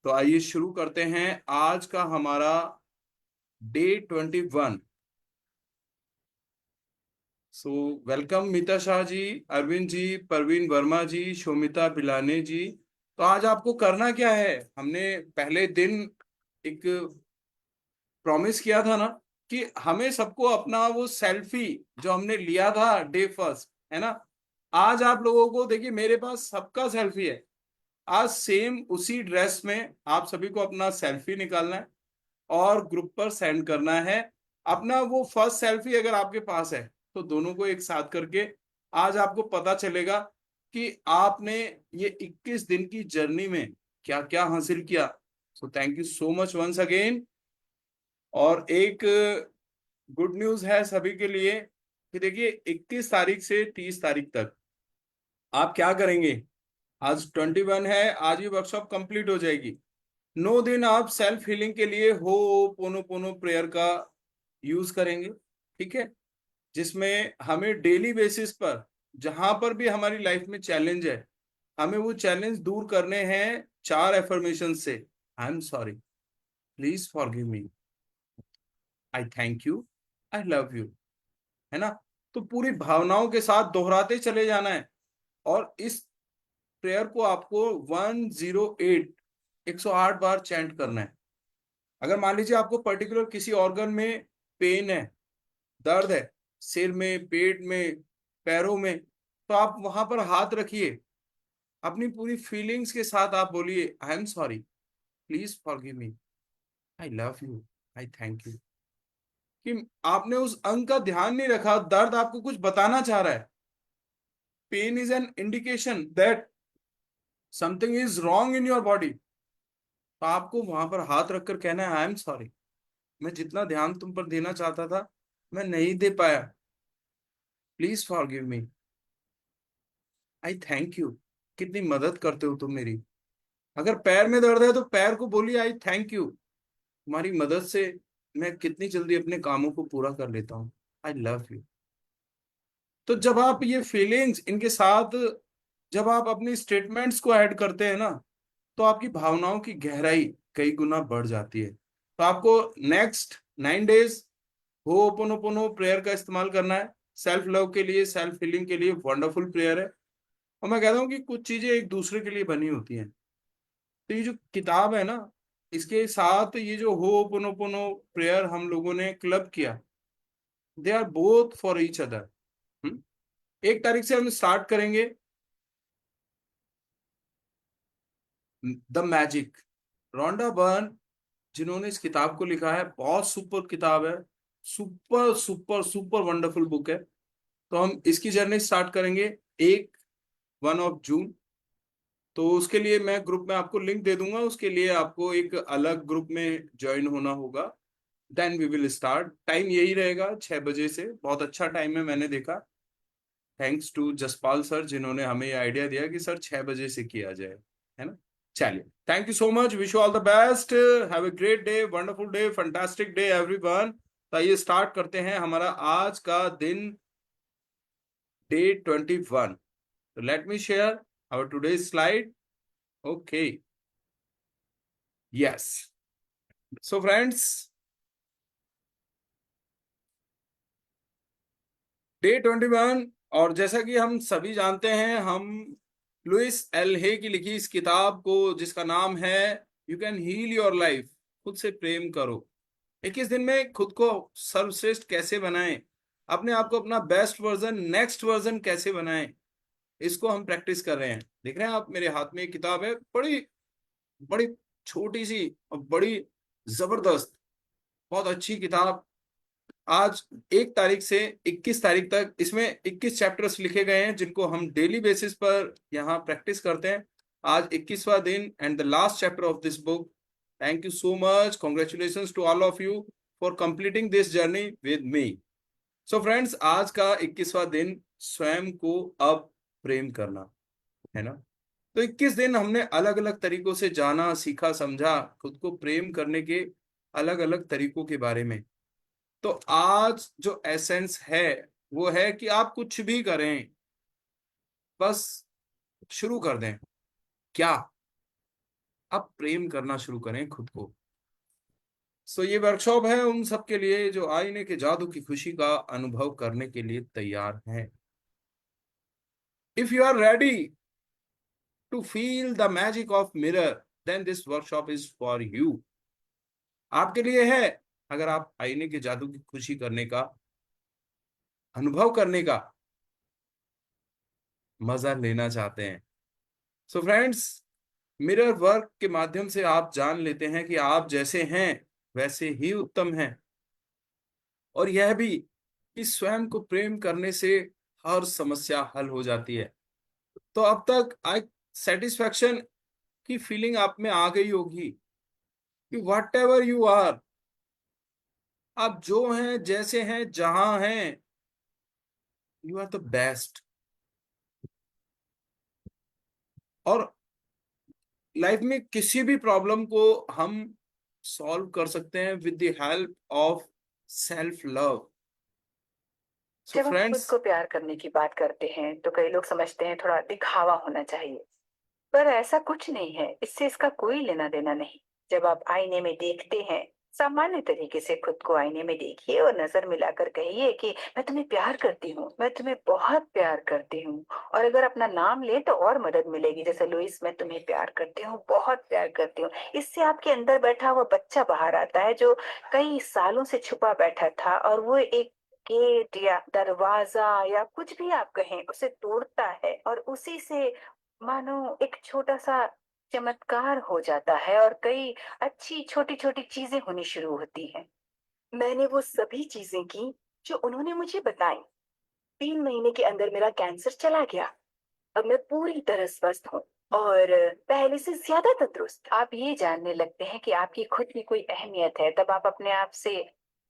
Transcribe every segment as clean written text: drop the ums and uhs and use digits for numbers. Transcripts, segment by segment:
तो आइए शुरू करते हैं आज का हमारा डे 21। सो वेलकम मीता शाह जी, अरविंद जी, परवीन वर्मा जी, शोमिता बिलाने जी। तो आज आपको करना क्या है? हमने पहले दिन एक प्रॉमिस किया था ना कि हमें सबको अपना वो सेल्फी जो हमने लिया था डे 1, है ना। आज आप लोगों को देखिए, मेरे पास सबका सेल्फी है। आज सेम उसी ड्रेस में आप सभी को अपना सेल्फी निकालना है और ग्रुप पर सेंड करना है। अपना वो फर्स्ट सेल्फी अगर आपके पास है तो दोनों को एक साथ करके आज आपको पता चलेगा कि आपने ये 21 दिन की जर्नी में क्या क्या हासिल किया। So thank you so much once again. और एक गुड न्यूज है सभी के लिए कि देखिए, 21 तारीख से 30 तारीख तक आप क्या करेंगे। आज 21 है, आज ही वर्कशॉप कंप्लीट हो जाएगी। 9 दिन आप सेल्फ हीलिंग के लिए हो पोनो पोनो प्रेयर का यूज करेंगे, ठीक है। जिसमें हमें डेली बेसिस पर जहां पर भी हमारी लाइफ में चैलेंज है, हमें वो चैलेंज दूर करने हैं 4 एफर्मेशन से। I am sorry, please forgive me, I thank you, I love you, है ना। तो पूरी भावनाओं के साथ दोहराते चले जाना है। और इस प्रेयर को आपको 108 108 बार चैंट करना है। अगर मान लीजिए आपको पर्टिकुलर किसी ऑर्गन में पेन है, दर्द है, सिर में, पेट में, पैरों में, तो आप वहां पर हाथ रखिए। अपनी पूरी फीलिंग्स के साथ आप बोलिए, I am sorry, please forgive me, I love you, I thank you. कि आपने उस अंग का ध्यान नहीं रखा, दर्द आपको कुछ बताना चाह रहा है। Pain is an indication that something is wrong in your body. तो आपको वहां पर हाथ रखकर कहना है, आई एम सॉरी, मैं जितना ध्यान तुम पर देना चाहता था मैं नहीं दे पाया, please forgive me, I thank you. कितनी मदद करते हो तुम मेरी। अगर पैर में दर्द है तो पैर को बोलिए, आई थैंक यू, तुम्हारी मदद से मैं कितनी जल्दी अपने कामों को पूरा कर लेता हूँ, आई लव यू। तो जब आप ये फीलिंग्स इनके साथ, जब आप अपनी स्टेटमेंट्स को ऐड करते हैं ना, तो आपकी भावनाओं की गहराई कई गुना बढ़ जाती है। तो आपको नेक्स्ट 9 डेज होपोनोपोनो प्रेयर का इस्तेमाल करना है। सेल्फ लव के लिए, सेल्फ हीलिंग के लिए वंडरफुल प्रेयर है। और मैं कहता हूँ कि कुछ चीजें एक दूसरे के लिए बनी होती हैं। तो ये जो किताब है ना, इसके साथ ये जो होपोनोपोनो प्रेयर हम लोगों ने क्लब किया, they are both for each other. 1 तारीख से हम स्टार्ट करेंगे द मैजिक। रोंडा बर्न जिन्होंने इस किताब को लिखा है, बहुत सुपर किताब है। Super super super wonderful book है। तो हम इसकी जर्नी स्टार्ट करेंगे 1 जून। तो उसके लिए मैं ग्रुप में आपको लिंक दे दूंगा, उसके लिए आपको एक अलग ग्रुप में ज्वाइन होना होगा। Then we will start. Time यही रहेगा, 6 बजे से। बहुत अच्छा टाइम है मैंने देखा। थैंक्स टू जसपाल सर जिन्होंने हमें ये आइडिया दिया कि सर 6 बजे से किया जाए, है ना। चलिए, thank you so much, wish you all the best, have a great day, wonderful day, fantastic day everyone. तो आइए स्टार्ट करते हैं हमारा आज का दिन, डे 21। तो let me share our today slide. Okay, yes. So friends, day 21। और जैसा कि हम सभी जानते हैं, हम लुइस एल हे की लिखी इस किताब को, जिसका नाम है you can heal your life, खुद से प्रेम करो। 21 दिन में खुद को सर्वश्रेष्ठ कैसे बनाएं, अपने आप को अपना बेस्ट वर्जन, नेक्स्ट वर्जन कैसे बनाएं, इसको हम प्रैक्टिस कर रहे हैं। देख रहे हैं आप, मेरे हाथ में एक किताब है, बड़ी बड़ी छोटी सी और बड़ी जबरदस्त, बहुत अच्छी किताब। आज 1 तारीख से 21 तारीख तक इसमें 21 चैप्टर्स लिखे गए हैं, जिनको हम डेली बेसिस पर यहाँ प्रैक्टिस करते हैं। आज 21वां दिन and the last chapter of this book. Thank you so much, congratulation to all of you for completing this journey with me. So friends, आज का 21वां दिन, स्वयं को अब प्रेम करना, है ना। तो 21 दिन हमने अलग अलग तरीकों से जाना, सीखा, समझा खुद को प्रेम करने के अलग अलग तरीकों के बारे में। तो आज जो एसेंस है वो है कि आप कुछ भी करें, बस शुरू कर दें। क्या? आप प्रेम करना शुरू करें खुद को। सो ये वर्कशॉप है उन सब के लिए जो आईने के जादू की खुशी का अनुभव करने के लिए तैयार हैं। If you are ready to feel the magic of mirror, then this workshop is for you. आपके लिए है। अगर आप आईने के जादू की खुशी करने का, अनुभव करने का मजा लेना चाहते हैं। सो फ्रेंड्स, मिरर वर्क के माध्यम से आप जान लेते हैं कि आप जैसे हैं वैसे ही उत्तम हैं, और यह भी कि स्वयं को प्रेम करने से हर समस्या हल हो जाती है। तो अब तक आई सेटिस्फैक्शन की फीलिंग आप में आ गई होगी कि व्हाट एवर यू आर, आप जो हैं जैसे हैं जहां हैं, यू आर द बेस्ट। और लाइफ में किसी भी प्रॉब्लम को हम सॉल्व कर सकते हैं with the help of self love. So जब हम खुद फ्रेंड्स, को प्यार करने की बात करते हैं तो कई लोग समझते हैं थोड़ा दिखावा होना चाहिए। पर ऐसा कुछ नहीं है, इससे इसका कोई लेना देना नहीं। जब आप आईने में देखते हैं, सामान्य तरीके से खुद को आईने में देखिए और नजर मिलाकर कहिए कि मैं तुम्हें प्यार करती हूँ, मैं तुम्हें बहुत प्यार करती हूँ। और अगर अपना नाम ले तो और मदद मिलेगी, जैसे लुइस, मैं तुम्हें प्यार करती हूँ, बहुत प्यार करती हूँ। इससे आपके अंदर बैठा हुआ बच्चा बाहर आता है, जो कई सालों से छुपा बैठा था, और वो एक गेट या दरवाजा या कुछ भी आप कहें उसे तोड़ता है, और उसी से मानो एक छोटा सा चमत्कार हो जाता है और कई अच्छी छोटी छोटी चीजें होनी शुरू होती हैं। मैंने वो सभी चीजें की जो उन्होंने मुझे बताई। 3 महीने के अंदर मेरा कैंसर चला गया। अब मैं पूरी तरह स्वस्थ हूँ और पहले से ज्यादा तंदुरुस्त। आप ये जानने लगते हैं कि आपकी खुद की कोई अहमियत है, तब आप अपने आप से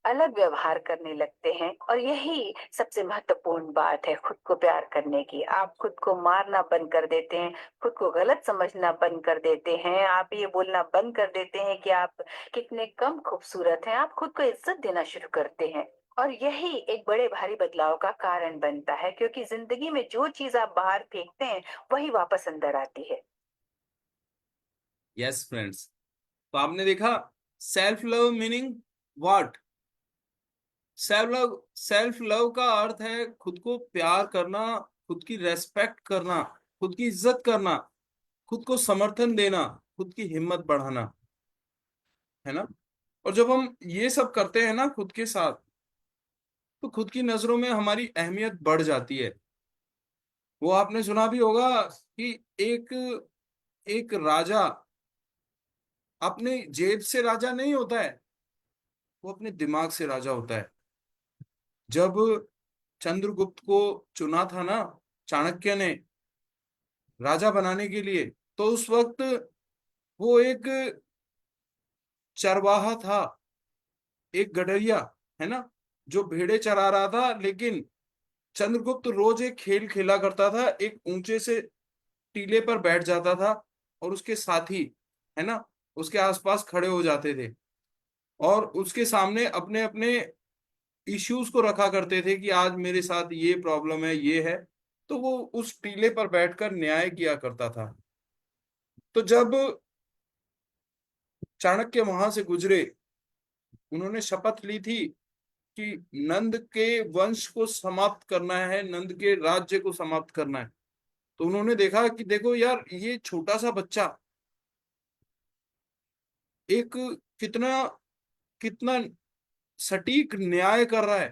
अलग व्यवहार करने लगते हैं, और यही सबसे महत्वपूर्ण बात है खुद को प्यार करने की। आप खुद को मारना बंद कर देते हैं, खुद को गलत समझना बंद कर देते हैं, आप ये बोलना बंद कर देते हैं कि आप कितने कम खूबसूरत हैं, आप खुद को इज्जत देना शुरू करते हैं। और यही एक बड़े भारी बदलाव का कारण बनता है, क्योंकि जिंदगी में जो चीज आप बाहर फेंकते हैं वही वापस अंदर आती है। यस फ्रेंड्स, तो आपने देखा self love meaning what. Self love का अर्थ है खुद को प्यार करना, खुद की रेस्पेक्ट करना, खुद की इज्जत करना, खुद को समर्थन देना, खुद की हिम्मत बढ़ाना, है ना। और जब हम ये सब करते हैं ना खुद के साथ, तो खुद की नजरों में हमारी अहमियत बढ़ जाती है। वो आपने सुना भी होगा कि एक एक राजा अपने जेब से राजा नहीं होता है, वो अपने दिमाग से राजा होता है। जब चंद्रगुप्त को चुना था ना चाणक्य ने राजा बनाने के लिए, तो उस वक्त वो एक चरवाहा था, एक गडरिया, है ना, जो भेड़े चरा रहा था। लेकिन चंद्रगुप्त रोज एक खेल खेला करता था, एक ऊंचे से टीले पर बैठ जाता था, और उसके साथी, है ना, उसके आसपास खड़े हो जाते थे, और उसके सामने अपने अपने इश्यूज को रखा करते थे कि आज मेरे साथ ये प्रॉब्लम है, ये है। तो वो उस टीले पर बैठकर न्याय किया करता था। तो जब चाणक्य वहां से गुजरे, उन्होंने शपथ ली थी कि नंद के वंश को समाप्त करना है, नंद के राज्य को समाप्त करना है। तो उन्होंने देखा कि देखो यार, ये छोटा सा बच्चा एक कितना कितना सटीक न्याय कर रहा है।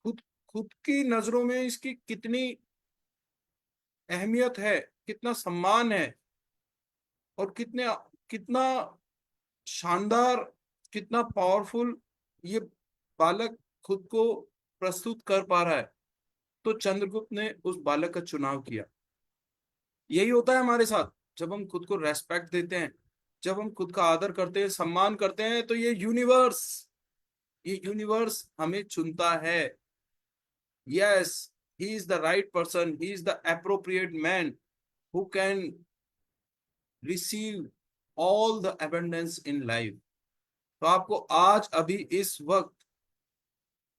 खुद खुद की नजरों में इसकी कितनी अहमियत है, कितना सम्मान है, और कितना शानदार, कितना पावरफुल ये बालक खुद को प्रस्तुत कर पा रहा है। तो चंद्रगुप्त ने उस बालक का चुनाव किया। यही होता है हमारे साथ। जब हम खुद को रेस्पेक्ट देते हैं, जब हम खुद का आदर करते हैं, सम्मान करते हैं, तो ये यूनिवर्स हमें चुनता है। Yes, he is the right person, he is the appropriate man who can receive all the abundance in life. तो आपको आज अभी इस वक्त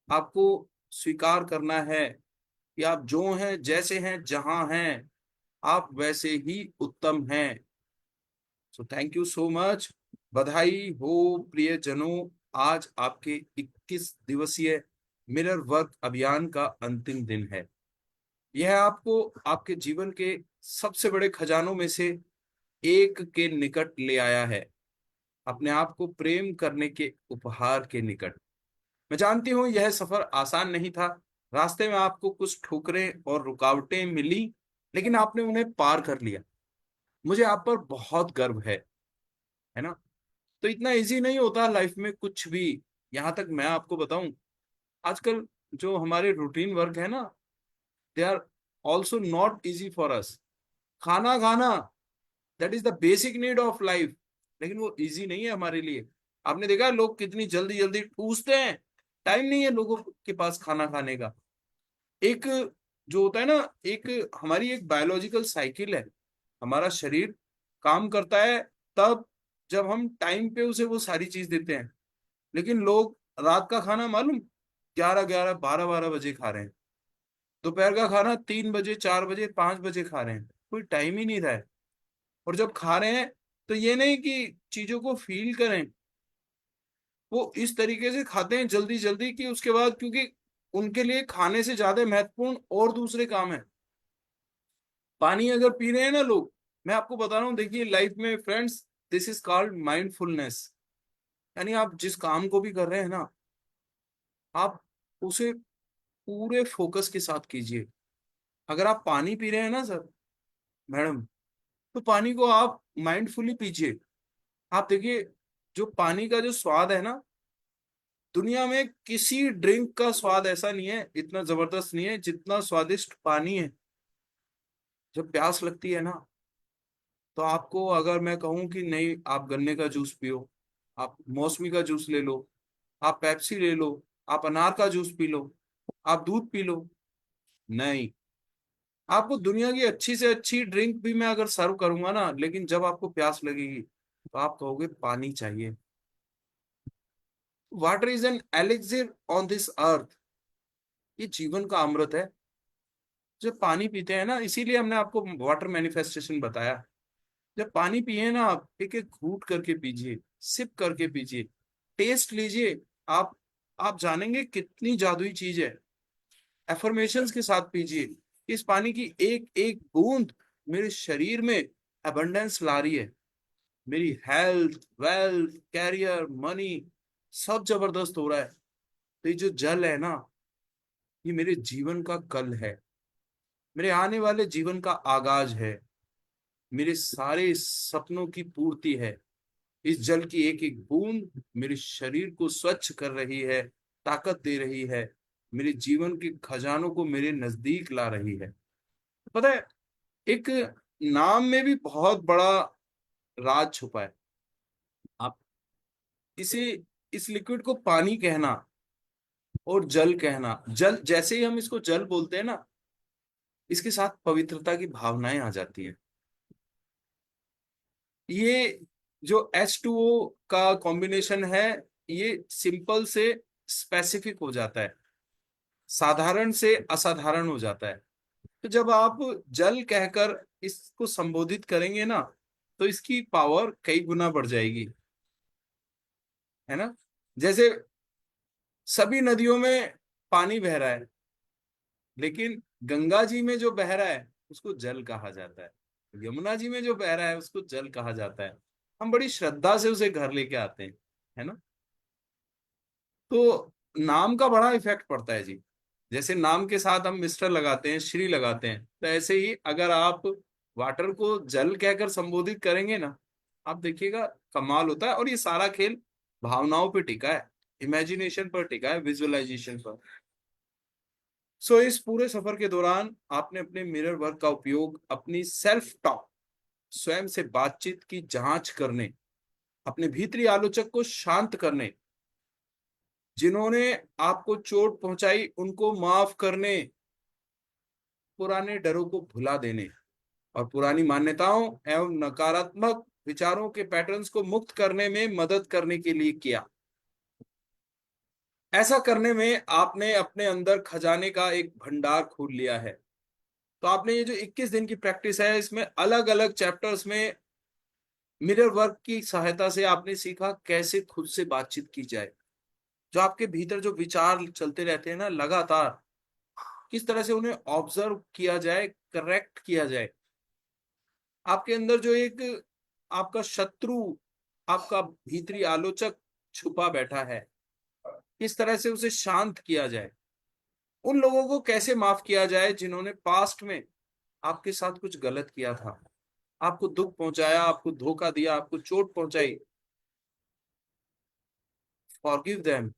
आपको स्वीकार करना है कि आप जो हैं जैसे हैं जहां हैं, आप वैसे ही उत्तम हैं। सो थैंक यू सो मच। बधाई हो प्रियजनों, आज आपके 21 दिवसीय मिरर वर्क अभियान का अंतिम दिन है। यह आपको आपके जीवन के सबसे बड़े खजानों में से एक के निकट ले आया है, अपने आप को प्रेम करने के उपहार के निकट। मैं जानती हूं यह सफर आसान नहीं था। रास्ते में आपको कुछ ठोकरें और रुकावटें मिली, लेकिन आपने उन्हें पार कर लिया। मुझे आप पर बहुत गर्व है ना। तो इतना इजी नहीं होता लाइफ में कुछ भी। यहां तक मैं आपको बताऊं, आजकल जो हमारे रूटीन वर्क है ना, they are also not easy for us. खाना खाना, that is the basic need of life, लेकिन वो इजी नहीं है हमारे लिए। आपने देखा है लोग कितनी जल्दी जल्दी ठूसते हैं, टाइम नहीं है लोगों के पास खाना खाने का। एक जो होता है ना, एक हमारी एक बायोलॉजिकल साइकिल है। हमारा शरीर काम करता है तब जब हम टाइम पे उसे वो सारी चीज देते हैं। लेकिन लोग रात का खाना मालूम 11 11 12 12 बजे खा रहे हैं। दोपहर का खाना 3 बजे 4 बजे 5 बजे खा रहे हैं। कोई टाइम ही नहीं रहा है। और जब खा रहे हैं तो ये नहीं कि चीजों को फील करें, वो इस तरीके से खाते हैं जल्दी जल्दी कि उसके बाद, क्योंकि उनके लिए खाने से ज्यादा महत्वपूर्ण और दूसरे काम है। पानी अगर पी रहे हैं ना लोग, मैं आपको बता रहा हूँ, देखिए लाइफ में friends, this is called mindfulness. यानी आप जिस काम को भी कर रहे हैं ना, आप उसे पूरे फोकस के साथ कीजिए। अगर आप पानी पी रहे हैं ना सर, मैडम, तो पानी को आप माइंडफुली पीजिए। आप देखिए, जो पानी का जो स्वाद है ना, दुनिया में किसी ड्रिंक का स्वाद ऐसा नहीं है, इतना जबरदस्त नहीं है जितना स्वादिष्ट पानी है। जब प्यास लगती है ना, तो आपको अगर मैं कहूं कि नहीं आप गन्ने का जूस पियो, आप मौसमी का जूस ले लो, आप पेप्सी ले लो, आप अनार का जूस पी लो, आप दूध पी लो, नहीं। आपको दुनिया की अच्छी से अच्छी ड्रिंक भी मैं अगर सर्व करूंगा ना, लेकिन जब आपको प्यास लगेगी तो आप कहोगे पानी चाहिए। Water is an elixir on this earth. ये जीवन का अमृत है। जब पानी पीते हैं ना, इसीलिए हमने आपको वाटर मैनिफेस्टेशन बताया। जब पानी पिए ना, आप एक एक घूट करके पीजिए, सिप करके पीजिए, टेस्ट लीजिए। आप आप जानेंगे कितनी जादुई चीज है। एफर्मेशंस के साथ पीजिए। इस पानी की एक एक बूंद मेरे शरीर में अबंडेंस ला रही है। मेरी हेल्थ, वेल्थ, कैरियर, मनी, सब जबरदस्त हो रहा है। तो ये जो जल है ना, ये मेरे जीवन का कल है, मेरे आने वाले जीवन का आगाज है, मेरे सारे सपनों की पूर्ति है। इस जल की एक एक बूंद मेरे शरीर को स्वच्छ कर रही है, ताकत दे रही है, मेरे जीवन के खजानों को मेरे नजदीक ला रही है। पता है, एक नाम में भी बहुत बड़ा राज छुपा है। आप इसे, इस लिक्विड को पानी कहना और जल कहना, जल जैसे ही हम इसको जल बोलते हैं ना, इसके साथ पवित्रता की भावनाएं आ जाती है। ये जो H2O का कॉम्बिनेशन है, ये सिंपल से स्पेसिफिक हो जाता है, साधारण से असाधारण हो जाता है। तो जब आप जल कहकर इसको संबोधित करेंगे ना, तो इसकी पावर कई गुना बढ़ जाएगी, है ना। जैसे सभी नदियों में पानी बह रहा है, लेकिन गंगा जी में जो बह रहा है उसको जल कहा जाता है, यमुना जी में जो बह रहा है उसको जल कहा जाता है। हम बड़ी श्रद्धा से उसे घर लेके आते हैं, है ना। तो नाम का बड़ा इफेक्ट पड़ता है जी। जैसे नाम के साथ हम मिस्टर लगाते हैं, श्री लगाते हैं, तो ऐसे ही अगर आप वाटर को जल कहकर संबोधित करेंगे ना, आप देखिएगा कमाल होता है। और ये सारा खेल भावनाओं पे टिका है, इमेजिनेशन पर टिका है, विजुअलाइजेशन पर। सो इस पूरे सफर के दौरान आपने अपने मिरर वर्क का उपयोग अपनी सेल्फ टॉक, स्वयं से बातचीत की जांच करने, अपने भीतरी आलोचक को शांत करने, जिन्होंने आपको चोट पहुंचाई उनको माफ करने, पुराने डरों को भुला देने और पुरानी मान्यताओं एवं नकारात्मक विचारों के पैटर्न्स को मुक्त करने में मदद करने के लिए किया। ऐसा करने में आपने अपने अंदर खजाने का एक भंडार खोल लिया है। तो आपने ये जो 21 दिन की प्रैक्टिस है, इसमें अलग अलग चैप्टर्स में मिरर वर्क की सहायता से आपने सीखा कैसे खुद से बातचीत की जाए। जो आपके भीतर जो विचार चलते रहते हैं ना लगातार, किस तरह से उन्हें ऑब्जर्व किया जाए, करेक्ट किया जाए। आपके अंदर जो एक आपका शत्रु, आपका भीतरी आलोचक छुपा बैठा है, किस तरह से उसे शांत किया जाए। उन लोगों को कैसे माफ किया जाए जिन्होंने पास्ट में आपके साथ कुछ गलत किया था, आपको दुख पहुंचाया, आपको धोखा दिया, आपको चोट पहुंचाई। Forgive them.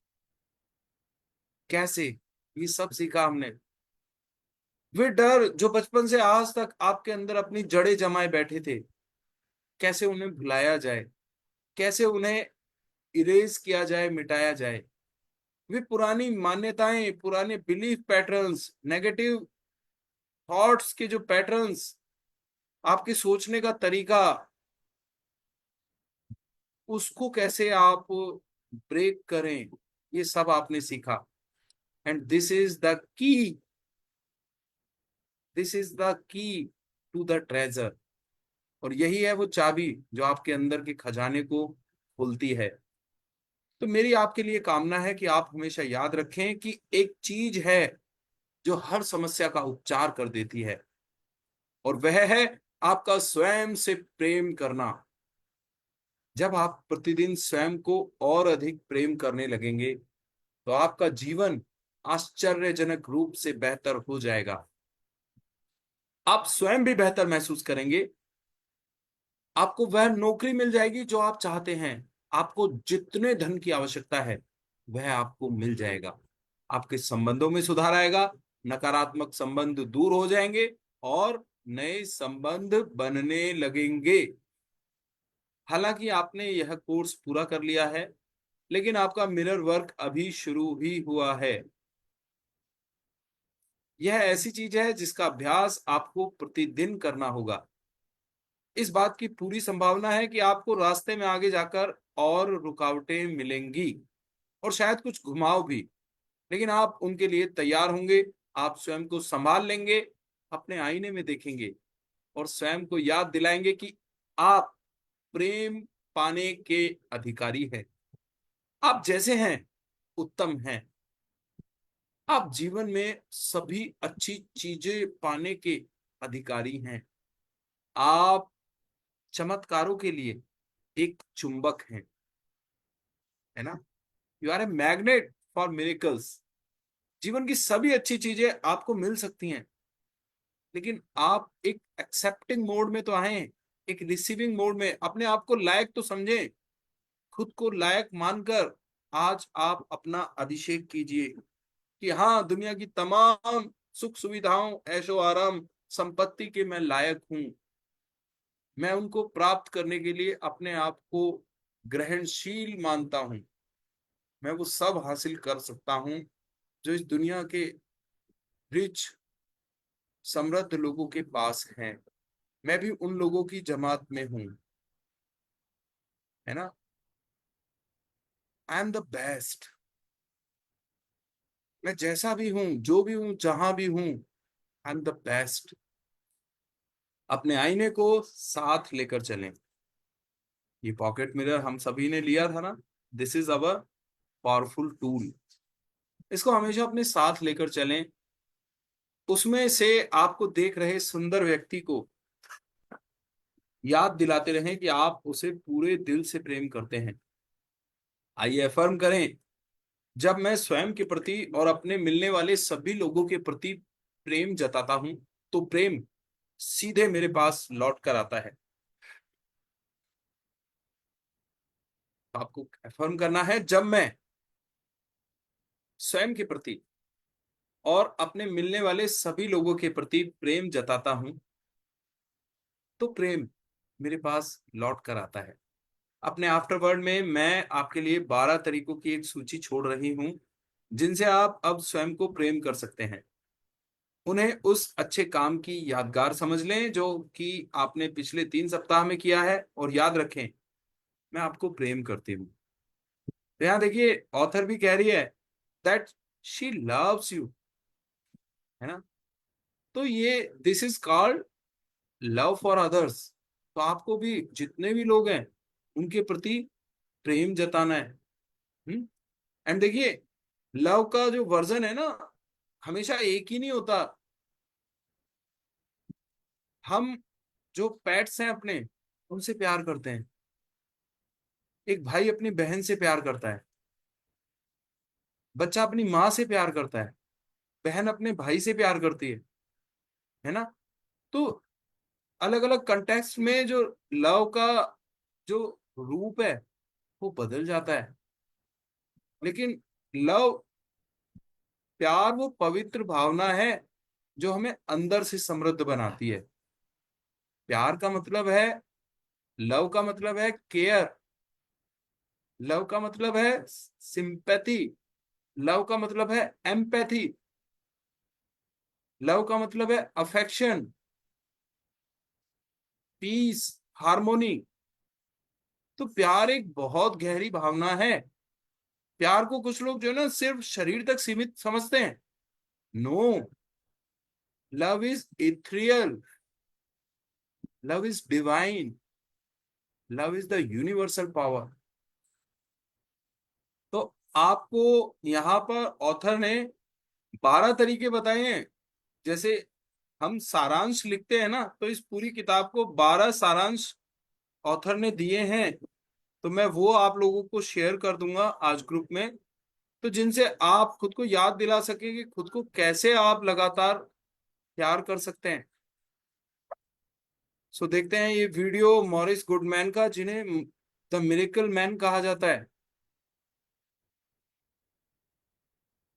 कैसे, ये सब सीखा हमने। वे डर जो बचपन से आज तक आपके अंदर अपनी जड़ें जमाए बैठे थे, कैसे उन्हें भुलाया जाए, कैसे उन्हें इरेज किया जाए, मिटाया जाए। वे पुरानी मान्यताएं, पुराने बिलीफ पैटर्न्स, नेगेटिव थॉट्स के जो पैटर्न्स, आपके सोचने का तरीका, उसको कैसे आप ब्रेक करें, ये सब आपने सीखा। And this is the key to the treasure. और यही है वो चाबी जो आपके अंदर के खजाने को खोलती है। तो मेरी आपके लिए कामना है कि आप हमेशा याद रखें कि एक चीज है जो हर समस्या का उपचार कर देती है, और वह है आपका स्वयं से प्रेम करना। जब आप प्रतिदिन स्वयं को और अधिक प्रेम करने लगेंगे, तो आपका जीवन आश्चर्यजनक रूप से बेहतर हो जाएगा। आप स्वयं भी बेहतर महसूस करेंगे। आपको वह नौकरी मिल जाएगी जो आप चाहते हैं। आपको जितने धन की आवश्यकता है, वह आपको मिल जाएगा। आपके संबंधों में सुधार आएगा, नकारात्मक संबंध दूर हो जाएंगे और नए संबंध बनने लगेंगे। हालांकि आपने यह कोर्स पूरा कर लिया है, लेकिन आपका मिरर वर्क अभी शुरू ही हुआ है। यह ऐसी चीज है जिसका अभ्यास आपको प्रतिदिन करना होगा। इस बात की पूरी संभावना है कि आपको रास्ते में आगे जाकर और रुकावटें मिलेंगी, और शायद कुछ घुमाव भी, लेकिन आप उनके लिए तैयार होंगे। आप स्वयं को संभाल लेंगे, अपने आईने में देखेंगे और स्वयं को याद दिलाएंगे कि आप प्रेम पाने के अधिकारी हैं। आप जैसे हैं उत्तम हैं। आप जीवन में सभी अच्छी चीजें पाने के अधिकारी हैं। आप चमत्कारों के लिए एक चुंबक हैं, है ना। You are a magnet for miracles. जीवन की सभी अच्छी चीजें आपको मिल सकती हैं, लेकिन आप एक एक्सेप्टिंग मोड में तो आए, एक रिसीविंग मोड में। अपने आप को लायक तो समझें, खुद को लायक मानकर आज आप अपना अभिषेक कीजिए कि हाँ, दुनिया की तमाम सुख सुविधाओं, ऐशो आराम, संपत्ति के मैं लायक हूं। मैं उनको प्राप्त करने के लिए अपने आप को ग्रहणशील मानता हूं। मैं वो सब हासिल कर सकता हूं जो इस दुनिया के रिच, समृद्ध लोगों के पास हैं। मैं भी उन लोगों की जमात में हूं, है ना। I am the best. मैं जैसा भी हूं, जो भी हूं, जहां भी हूं, आई एम द बेस्ट। अपने आईने को साथ लेकर चलें। ये पॉकेट मिरर हम सभी ने लिया था ना, this is our powerful tool. इसको हमेशा अपने साथ लेकर चलें। उसमें से आपको देख रहे सुंदर व्यक्ति को याद दिलाते रहें कि आप उसे पूरे दिल से प्रेम करते हैं। आइए अफर्म करें, जब मैं स्वयं के प्रति और अपने मिलने वाले सभी लोगों के प्रति प्रेम जताता हूं, तो प्रेम सीधे मेरे पास लौट कर आता है। आपको अफर्म करना है, जब मैं स्वयं के प्रति और अपने मिलने वाले सभी लोगों के प्रति प्रेम जताता हूं, तो प्रेम मेरे पास लौट कर आता है। अपने आफ्टरवर्ड में मैं आपके लिए 12 तरीकों की एक सूची छोड़ रही हूं, जिनसे आप अब स्वयं को प्रेम कर सकते हैं। उन्हें उस अच्छे काम की यादगार समझ लें जो कि आपने पिछले 3 सप्ताह में किया है, और याद रखें, मैं आपको प्रेम करती हूँ। तो यहाँ देखिए, ऑथर भी कह रही है दैट शी लव्स यू, है ना। तो ये this is called love for others. तो आपको भी जितने भी लोग हैं उनके प्रति प्रेम जताना है। एंड देखिए, लव का जो वर्जन है ना, हमेशा एक ही नहीं होता। हम जो पेट्स हैं अपने, उनसे प्यार करते हैं। एक भाई अपनी बहन से प्यार करता है, बच्चा अपनी माँ से प्यार करता है, बहन अपने भाई से प्यार करती है ना। तो अलग अलग कंटेक्स्ट में जो लव का जो रूप है वो बदल जाता है। लेकिन लव, प्यार, वो पवित्र भावना है जो हमें अंदर से समृद्ध बनाती है। प्यार का मतलब है, लव का मतलब है केयर, लव का मतलब है सिंपैथी, लव का मतलब है एम्पैथी, लव का मतलब है अफेक्शन, पीस, हार्मोनी। तो प्यार एक बहुत गहरी भावना है। प्यार को कुछ लोग जो है ना सिर्फ शरीर तक सीमित समझते हैं। No, love is ethereal, love is divine, love is the universal power. तो आपको यहाँ पर ऑथर ने 12 तरीके बताए हैं। जैसे हम सारांश लिखते हैं ना, तो इस पूरी किताब को 12 सारांश ऑथर ने दिए हैं। तो मैं वो आप लोगों को शेयर कर दूंगा आज ग्रुप में, तो जिनसे आप खुद को याद दिला सके कि खुद को कैसे आप लगातार प्यार कर सकते हैं। सो देखते हैं ये वीडियो मॉरिस गुडमैन का, जिन्हें द मिरेकल मैन कहा जाता है।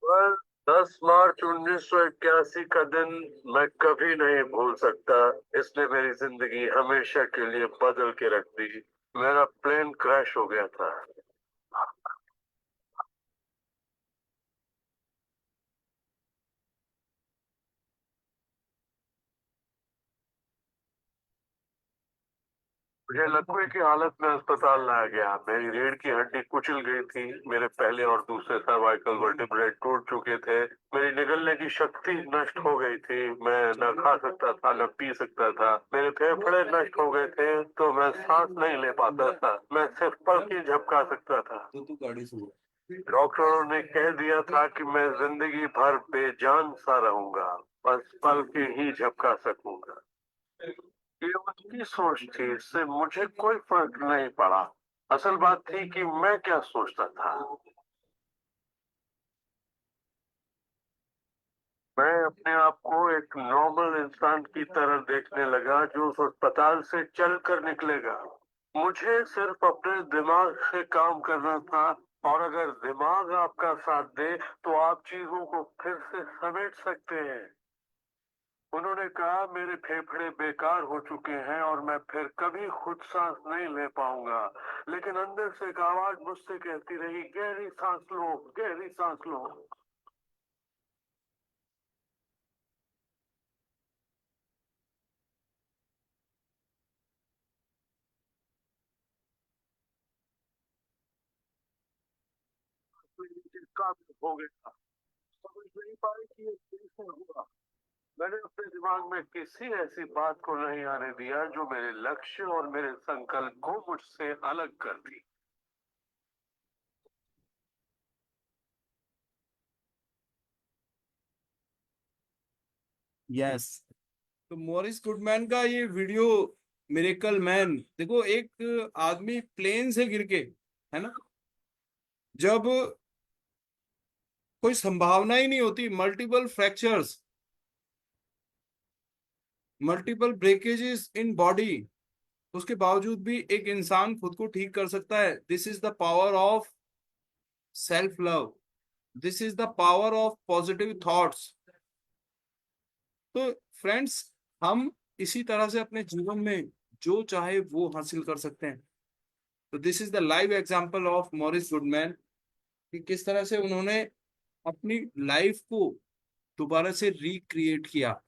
पर 10 मार्च 1981 का दिन मैं कभी नहीं भूल सकता। इसने मेरी जिंदगी हमेशा के लिए बदल के रख दी। मेरा प्लेन क्रैश हो गया था। मुझे लकवे की हालत में अस्पताल लाया गया। मेरी रीढ़ की हड्डी कुचल गई थी। मेरे पहले और दूसरे सर्वाइकल वर्टिब्रे टूट चुके थे। मेरी निगलने की शक्ति नष्ट हो गई थी। मैं न खा सकता था न पी सकता था। मेरे फेफड़े नष्ट हो गए थे तो मैं सांस नहीं ले पाता था। मैं सिर्फ पल ही झपका सकता था। तो तू गाड़ी से डॉक्टरों ने कह दिया था कि मैं जिंदगी भर बेजान सा रहूंगा, बस पल के ही झपका सकूंगा। ये उनकी सोच थी, इससे मुझे कोई फर्क नहीं पड़ा। असल बात थी कि मैं क्या सोचता था। मैं अपने आप को एक नॉर्मल इंसान की तरह देखने लगा जो उस अस्पताल से चल कर निकलेगा। मुझे सिर्फ अपने दिमाग से काम करना था, और अगर दिमाग आपका साथ दे तो आप चीजों को फिर से समेट सकते हैं। उन्होंने कहा मेरे फेफड़े बेकार हो चुके हैं और मैं फिर कभी खुद सांस नहीं ले पाऊंगा। लेकिन अंदर से एक आवाज मुझसे कहती रही, गहरी सांस लो, गहरी सांस लो। काबिल हो गया। समझ नहीं पाई कि ये कैसे हुआ। मैंने अपने दिमाग में किसी ऐसी बात को नहीं आने दिया जो मेरे लक्ष्य और मेरे संकल्प को मुझसे अलग कर दी। यस। तो मॉरिस गुडमैन का ये वीडियो मिरेकल मैन, देखो एक आदमी प्लेन से गिर के, है ना, जब कोई संभावना ही नहीं होती, multiple fractures, multiple breakages in body, उसके बावजूद भी एक इंसान खुद को ठीक कर सकता है। This is the power of self love, this is the power of positive thoughts. तो फ्रेंड्स, हम इसी तरह से अपने जीवन में जो चाहे वो हासिल कर सकते हैं। तो this is the live example of Morris Goodman, कि किस तरह से उन्होंने अपनी लाइफ को दोबारा से रिक्रिएट किया।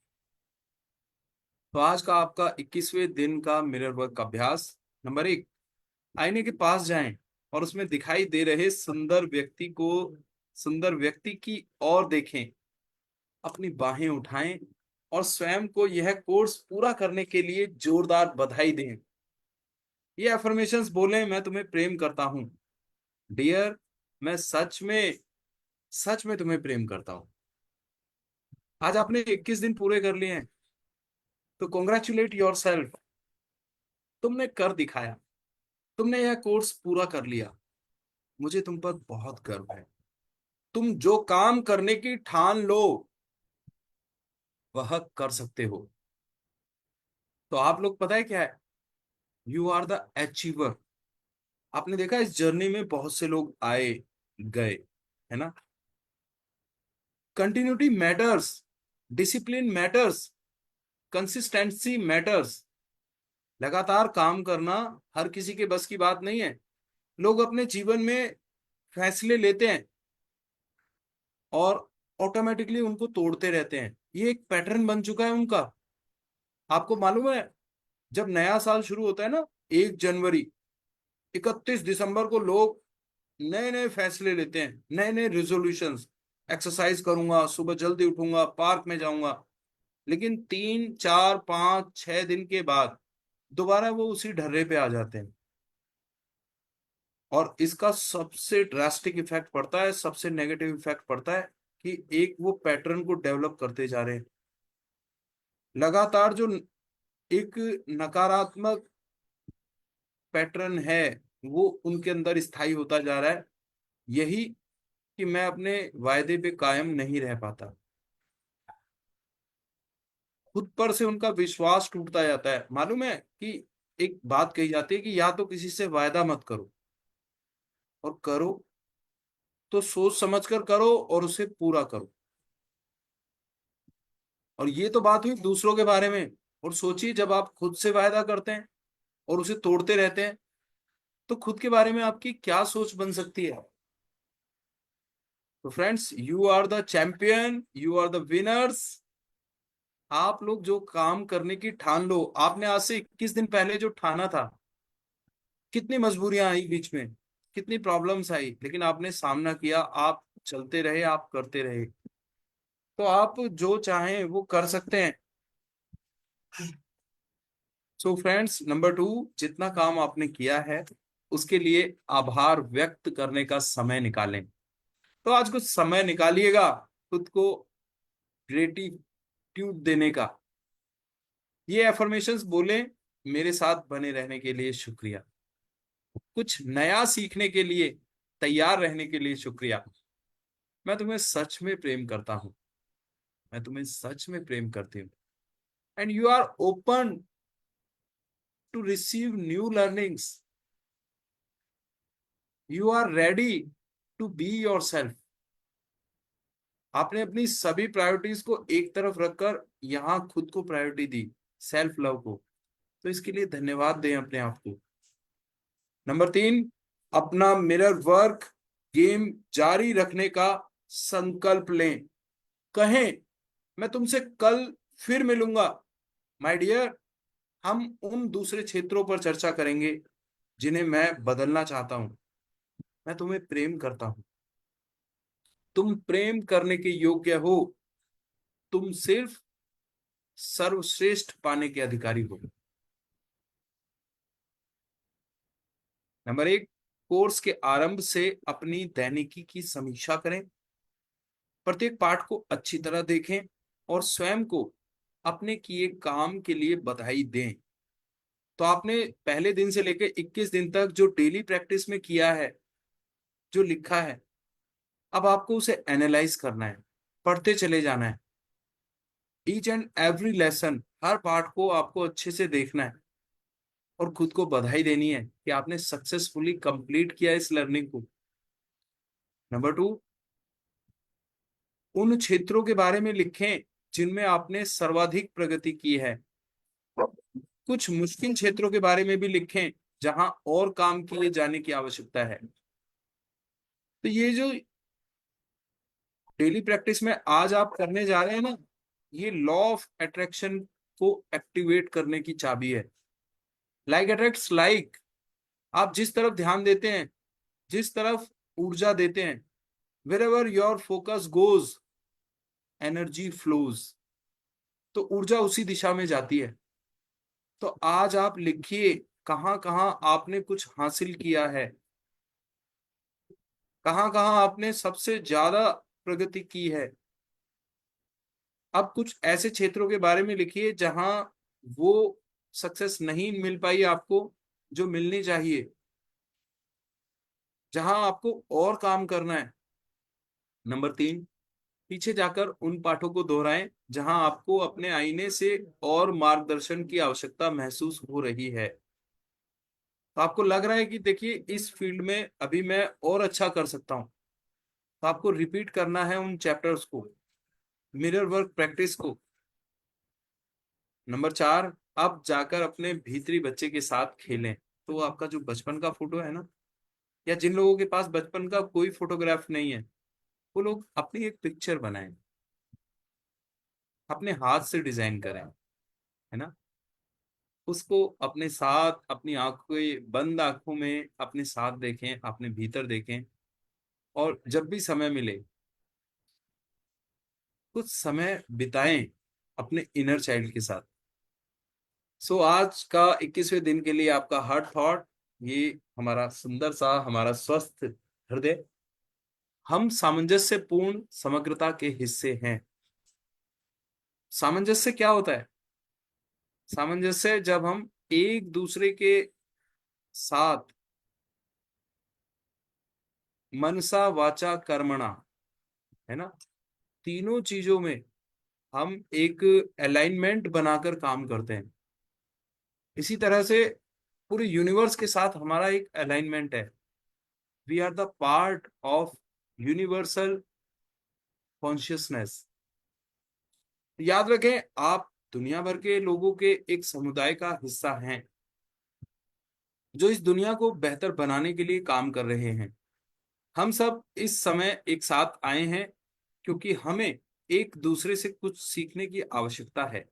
तो आज का आपका 21वें दिन का मिरर वर्क का अभ्यास नंबर 1, आईने के पास जाएं और उसमें दिखाई दे रहे सुंदर व्यक्ति को, सुंदर व्यक्ति की ओर देखें, अपनी बाहें उठाएं और स्वयं को यह कोर्स पूरा करने के लिए जोरदार बधाई दें। ये अफर्मेशंस बोलें, मैं तुम्हें प्रेम करता हूं। डियर, मैं सच में तुम्हें प्रेम करता हूं। आज आपने 21 दिन पूरे कर लिए हैं, तो कॉन्ग्रेचुलेट योर सेल्फ। तुमने कर दिखाया, तुमने यह कोर्स पूरा कर लिया। मुझे तुम पर बहुत गर्व है। तुम जो काम करने की ठान लो वह कर सकते हो। तो आप लोग पता है क्या है, यू आर द अचीवर। आपने देखा इस जर्नी में बहुत से लोग आए गए, है ना। Continuity matters, discipline matters, consistency matters. लगातार काम करना हर किसी के बस की बात नहीं है। लोग अपने जीवन में फैसले लेते हैं और ऑटोमेटिकली उनको तोड़ते रहते हैं। ये एक पैटर्न बन चुका है उनका। आपको मालूम है, जब नया साल शुरू होता है ना, 1 जनवरी, 31 दिसंबर को लोग नए नए फैसले लेते हैं, नए नए रिजोल्यूशंस। एक्सरसाइज करूंगा, सुबह जल्दी उठूंगा, पार्क में जाऊंगा। लेकिन 3 4 5 6 दिन के बाद दोबारा वो उसी ढर्रे पे आ जाते हैं। और इसका सबसे ड्रास्टिक इफेक्ट पड़ता है, सबसे नेगेटिव इफेक्ट पड़ता है कि एक वो पैटर्न को डेवलप करते जा रहे हैं। लगातार जो एक नकारात्मक पैटर्न है वो उनके अंदर स्थायी होता जा रहा है। यही कि मैं अपने वायदे पे कायम नहीं रह पाता। खुद पर से उनका विश्वास टूटता जाता है। मालूम है कि एक बात कही जाती है कि या तो किसी से वायदा मत करो, और करो तो सोच समझ कर करो और उसे पूरा करो। और ये तो बात हुई दूसरों के बारे में। और सोचिए, जब आप खुद से वायदा करते हैं और उसे तोड़ते रहते हैं, तो खुद के बारे में आपकी क्या सोच बन सकती है। तो friends, you are the champion, you are the winners. आप लोग जो काम करने की ठान लो, आपने आज से 21 दिन पहले जो ठाना था, कितनी मजबूरियां आई बीच में, कितनी प्रॉब्लम्स आई, लेकिन आपने सामना किया, आप चलते रहे, आप करते रहे। तो आप जो चाहें वो कर सकते हैं। सो फ्रेंड्स, नंबर 2, जितना काम आपने किया है उसके लिए आभार व्यक्त करने का समय निकालें। तो आज कुछ समय निकालिएगा खुद को ग्रेटिट्यूड देने का। ये एफर्मेशंस बोले, मेरे साथ बने रहने के लिए शुक्रिया, कुछ नया सीखने के लिए तैयार रहने के लिए शुक्रिया, मैं तुम्हें सच में प्रेम करता हूं, मैं तुम्हें सच में प्रेम करती हूँ, and you are open to receive new learnings, you are ready to be yourself. आपने अपनी सभी प्रायोरिटीज को एक तरफ रखकर यहाँ खुद को प्रायोरिटी दी, सेल्फ लव को। तो इसके लिए धन्यवाद दें अपने आप को। नंबर 3, अपना मिरर वर्क गेम जारी रखने का संकल्प लें। कहें, मैं तुमसे कल फिर मिलूंगा माय डियर। हम उन दूसरे क्षेत्रों पर चर्चा करेंगे जिन्हें मैं बदलना चाहता हूं। मैं तुम्हें प्रेम करता हूं, तुम प्रेम करने के योग्य हो, तुम सिर्फ सर्वश्रेष्ठ पाने के अधिकारी हो। नंबर 1, कोर्स के आरंभ से अपनी दैनिकी की समीक्षा करें। प्रत्येक पाठ को अच्छी तरह देखें और स्वयं को अपने किए काम के लिए बधाई दें। तो आपने पहले दिन से लेकर 21 दिन तक जो डेली प्रैक्टिस में किया है, जो लिखा है, अब आपको उसे एनालाइज करना है, पढ़ते चले जाना है। ईच एंड एवरी लेसन, हर पाठ को आपको अच्छे से देखना है और खुद को बधाई देनी है कि आपने सक्सेसफुली कंप्लीट किया इस लर्निंग को। नंबर 2, उन क्षेत्रों के बारे में लिखें जिनमें आपने सर्वाधिक प्रगति की है। कुछ मुश्किल क्षेत्रों के बारे में भी लिखें जहां और काम किए जाने की आवश्यकता है। तो ये जो डेली प्रैक्टिस में आज आप करने जा रहे हैं ना, ये लॉ ऑफ अट्रैक्शन को एक्टिवेट करने की चाबी है। Like attracts like. आप जिस तरफ ध्यान देते हैं, जिस तरफ ऊर्जा देते हैं, wherever your focus goes, energy flows। तो ऊर्जा उसी दिशा में जाती है। तो आज आप लिखिए कहाँ कहाँ आपने कुछ हासिल किया है, कहाँ कहाँ आपने सबसे ज्यादा प्रगति की है। अब कुछ ऐसे क्षेत्रों के बारे में लिखिए जहां वो सक्सेस नहीं मिल पाई आपको जो मिलनी चाहिए, जहां आपको और काम करना है। नंबर 3, पीछे जाकर उन पाठों को दोहराएं जहां आपको अपने आईने से और मार्गदर्शन की आवश्यकता महसूस हो रही है। तो आपको लग रहा है कि देखिए इस फील्ड में अभी मैं और अच्छा कर सकता हूं, तो आपको रिपीट करना है उन चैप्टर्स को, मिरर वर्क प्रैक्टिस को। नंबर 4, अब जाकर अपने भीतरी बच्चे के साथ खेलें। तो आपका जो बचपन का फोटो है ना, या जिन लोगों के पास बचपन का कोई फोटोग्राफ नहीं है, वो लोग अपनी एक पिक्चर बनाएं, अपने हाथ से डिजाइन करें, है ना। उसको अपने साथ, अपनी आंखें बंद आंखों में अपने साथ देखें, अपने भीतर देखें। और जब भी समय मिले कुछ समय बिताएं अपने इनर चाइल्ड के साथ। सो आज का 21वें दिन के लिए आपका हर थॉट, ये हमारा सुंदर सा, हमारा स्वस्थ हृदय, हम सामंजस्यपूर्ण समग्रता के हिस्से हैं। सामंजस्य क्या होता है? सामंजस्य जब हम एक दूसरे के साथ मनसा वाचा कर्मणा, है ना, तीनों चीजों में हम एक अलाइनमेंट बनाकर काम करते हैं। इसी तरह से पूरे यूनिवर्स के साथ हमारा एक अलाइनमेंट है। We are the part of universal consciousness. याद रखें, आप दुनिया भर के लोगों के एक समुदाय का हिस्सा हैं जो इस दुनिया को बेहतर बनाने के लिए काम कर रहे हैं। हम सब इस समय एक साथ आए हैं क्योंकि हमें एक दूसरे से कुछ सीखने की आवश्यकता है।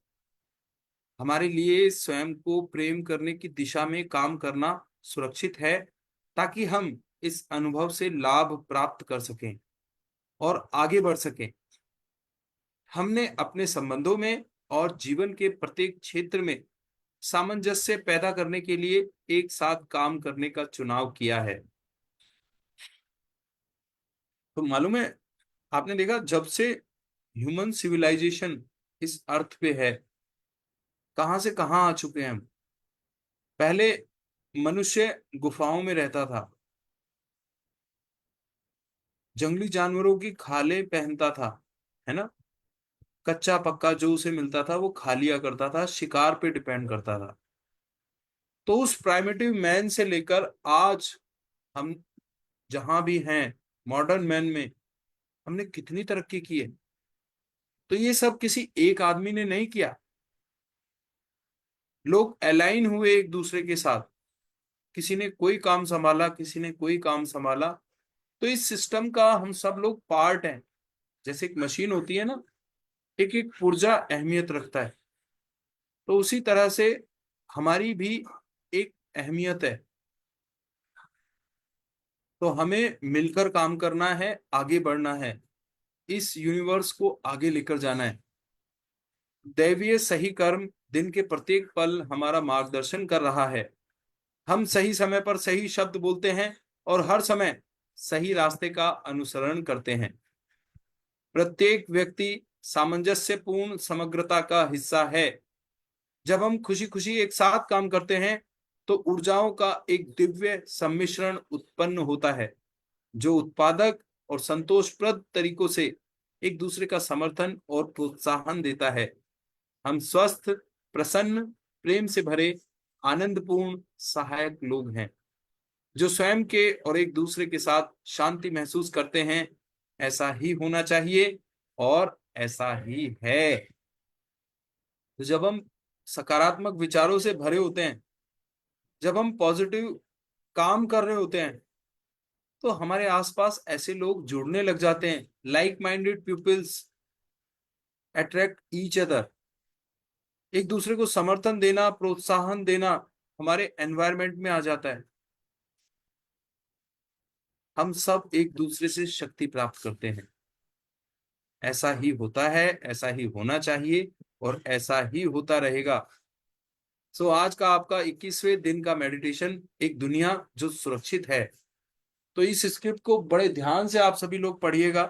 हमारे लिए स्वयं को प्रेम करने की दिशा में काम करना सुरक्षित है, ताकि हम इस अनुभव से लाभ प्राप्त कर सकें और आगे बढ़ सकें। हमने अपने संबंधों में और जीवन के प्रत्येक क्षेत्र में सामंजस्य पैदा करने के लिए एक साथ काम करने का चुनाव किया है। तो मालूम है, आपने देखा जब से ह्यूमन सिविलाइजेशन इस अर्थ पे है, कहां से कहां आ चुके हैं हम। पहले मनुष्य गुफाओं में रहता था, जंगली जानवरों की खालें पहनता था, है ना। कच्चा पक्का जो उसे मिलता था वो खा लिया करता था, शिकार पे डिपेंड करता था। तो उस प्राइमिटिव मैन से लेकर आज हम जहां भी हैं, मॉडर्न मैन में हमने कितनी तरक्की की है। तो ये सब किसी एक आदमी ने नहीं किया। लोग अलाइन हुए एक दूसरे के साथ, किसी ने कोई काम संभाला, किसी ने कोई काम संभाला। तो इस सिस्टम का हम सब लोग पार्ट हैं। जैसे एक मशीन होती है ना, एक एक पुर्जा अहमियत रखता है, तो उसी तरह से हमारी भी एक अहमियत है। तो हमें मिलकर काम करना है, आगे बढ़ना है, इस यूनिवर्स को आगे लेकर जाना है। दैवीय सही कर्म दिन के प्रत्येक पल हमारा मार्गदर्शन कर रहा है। हम सही समय पर सही शब्द बोलते हैं और हर समय सही रास्ते का अनुसरण करते हैं। प्रत्येक व्यक्ति सामंजस्यपूर्ण समग्रता का हिस्सा है। जब हम खुशी खुशी एक साथ काम करते हैं तो ऊर्जाओं का एक दिव्य सम्मिश्रण उत्पन्न होता है, जो उत्पादक और संतोषप्रद तरीकों से एक दूसरे का समर्थन और प्रोत्साहन देता है। हम स्वस्थ, प्रसन्न, प्रेम से भरे, आनंदपूर्ण, सहायक लोग हैं, जो स्वयं के और एक दूसरे के साथ शांति महसूस करते हैं। ऐसा ही होना चाहिए और ऐसा ही है। तो जब हम सकारात्मक विचारों से भरे होते हैं, जब हम पॉजिटिव काम कर रहे होते हैं, तो हमारे आसपास ऐसे लोग जुड़ने लग जाते हैं। Like minded peoples attract each other. एक दूसरे को समर्थन देना, प्रोत्साहन देना हमारे एनवायरनमेंट में आ जाता है। हम सब एक दूसरे से शक्ति प्राप्त करते हैं। ऐसा ही होता है, ऐसा ही होना चाहिए। और ऐसा ही होता रहेगा। सो आज का आपका 21वें दिन का मेडिटेशन, एक दुनिया जो सुरक्षित है। तो इस स्क्रिप्ट को बड़े ध्यान से आप सभी लोग पढ़िएगा।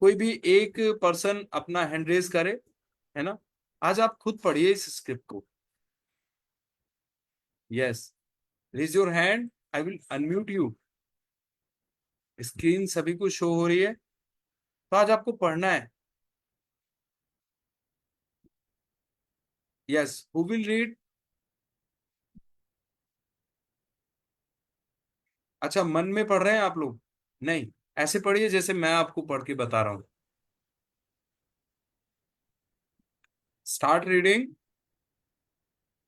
कोई भी एक पर्सन अपना हैंड रेज करे, है ना। आज आप खुद पढ़िए इस स्क्रिप्ट को। Yes, raise your hand, I will unmute you. Screen सभी को शो हो रही है, तो आज आपको पढ़ना है। Yes, who will read? अच्छा, मन में पढ़ रहे हैं आप लोग? नहीं, ऐसे पढ़िए जैसे मैं आपको पढ़ के बता रहा हूं। Start reading.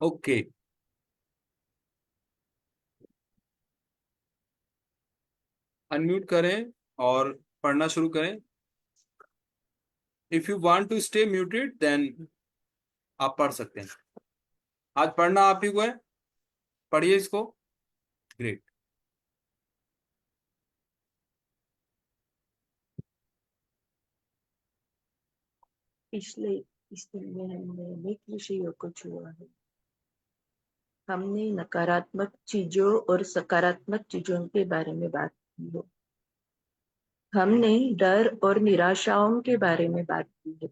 ओके, अनम्यूट करें और पढ़ना शुरू करें। If you want to stay muted then आप पढ़ सकते हैं। आज पढ़ना आप ही को है, पढ़िए इसको। ग्रेट। पिछले इस दिन में हमने अनेक विषयों को छुआ है। हमने नकारात्मक चीजों और सकारात्मक चीजों के बारे में बात की है। हमने डर और निराशाओं के बारे में बात की है।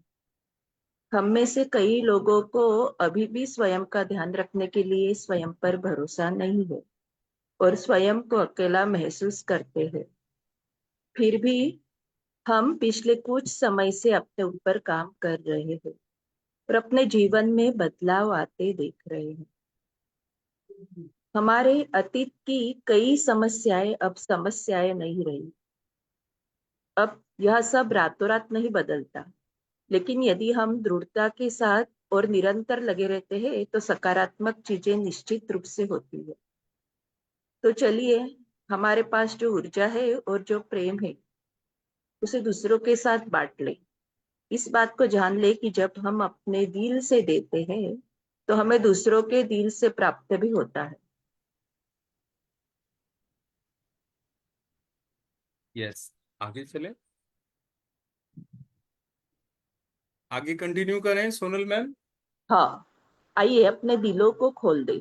हम में से कई लोगों को अभी भी स्वयं का ध्यान रखने के लिए स्वयं पर भरोसा नहीं है और स्वयं को अकेला महसूस करते हैं। फिर भी हम पिछले कुछ समय से अपने ऊपर काम कर रहे हैं और अपने जीवन में बदलाव आते देख रहे हैं। हमारे अतीत की कई समस्याएं अब समस्याएं नहीं रही। अब यह सब रातों रात नहीं बदलता, लेकिन यदि हम दृढ़ता के साथ और निरंतर लगे रहते हैं तो सकारात्मक चीजें निश्चित रूप से होती है। तो चलिए, हमारे पास जो ऊर्जा है और जो प्रेम है उसे दूसरों के साथ बांट ले। इस बात को जान ले कि जब हम अपने दिल से देते हैं तो हमें दूसरों के दिल से प्राप्त भी होता है। यस, आगे चले, आगे कंटिन्यू करें सोनल मैम। हाँ, आइए अपने दिलों को खोल दें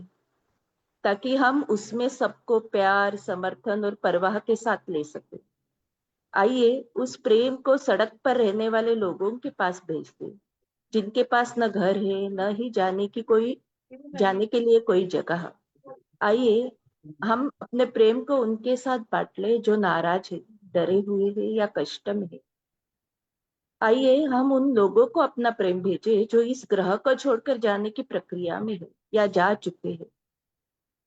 ताकि हम उसमें सबको प्यार, समर्थन और परवाह के साथ ले सके। आइए उस प्रेम को सड़क पर रहने वाले लोगों के पास भेज दें, जिनके पास न घर है न ही जाने के लिए कोई जगह। आइए हम अपने प्रेम को उनके साथ बांट ले जो नाराज है, डरे हुए हैं या कष्ट में है। आइए हम उन लोगों को अपना प्रेम भेजें जो इस ग्रह को छोड़कर जाने की प्रक्रिया में है या जा चुके हैं।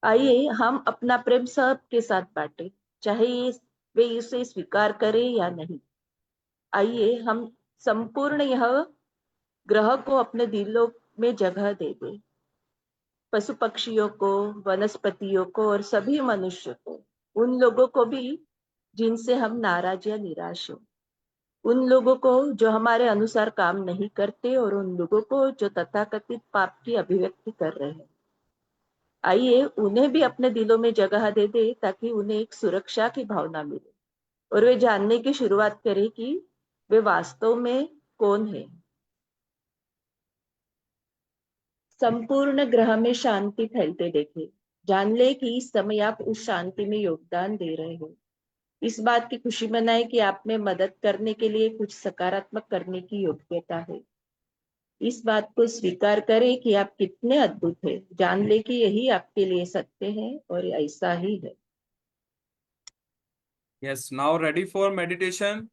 आइए हम अपना प्रेम सबके साथ बांटे, चाहे वे इसे स्वीकार करें या नहीं। आइए हम संपूर्ण यह ग्रह को अपने दिलों में जगह दे दें। पशु पक्षियों को, वनस्पतियों को और सभी मनुष्य को, उन लोगों को भी जिनसे हम नाराज या निराश हो, उन लोगों को जो हमारे अनुसार काम नहीं करते और उन लोगों को जो तथाकथित पाप की अभिव्यक्ति कर रहे हैं। आइए उन्हें भी अपने दिलों में जगह दे दे ताकि उन्हें एक सुरक्षा की भावना मिले और वे जानने की शुरुआत करें कि वे वास्तव में कौन है। संपूर्ण ग्रह में शांति फैलते देखे। जान ले कि इस समय आप उस शांति में योगदान दे रहे हो। इस बात की खुशी मनाए कि आप में मदद करने के लिए कुछ सकारात्मक करने की योग्यता है। इस बात को स्वीकार करें कि आप कितने अद्भुत हैं। जान ले कि यही आपके लिए सत्य है और ऐसा ही है। Yes, now ready for meditation.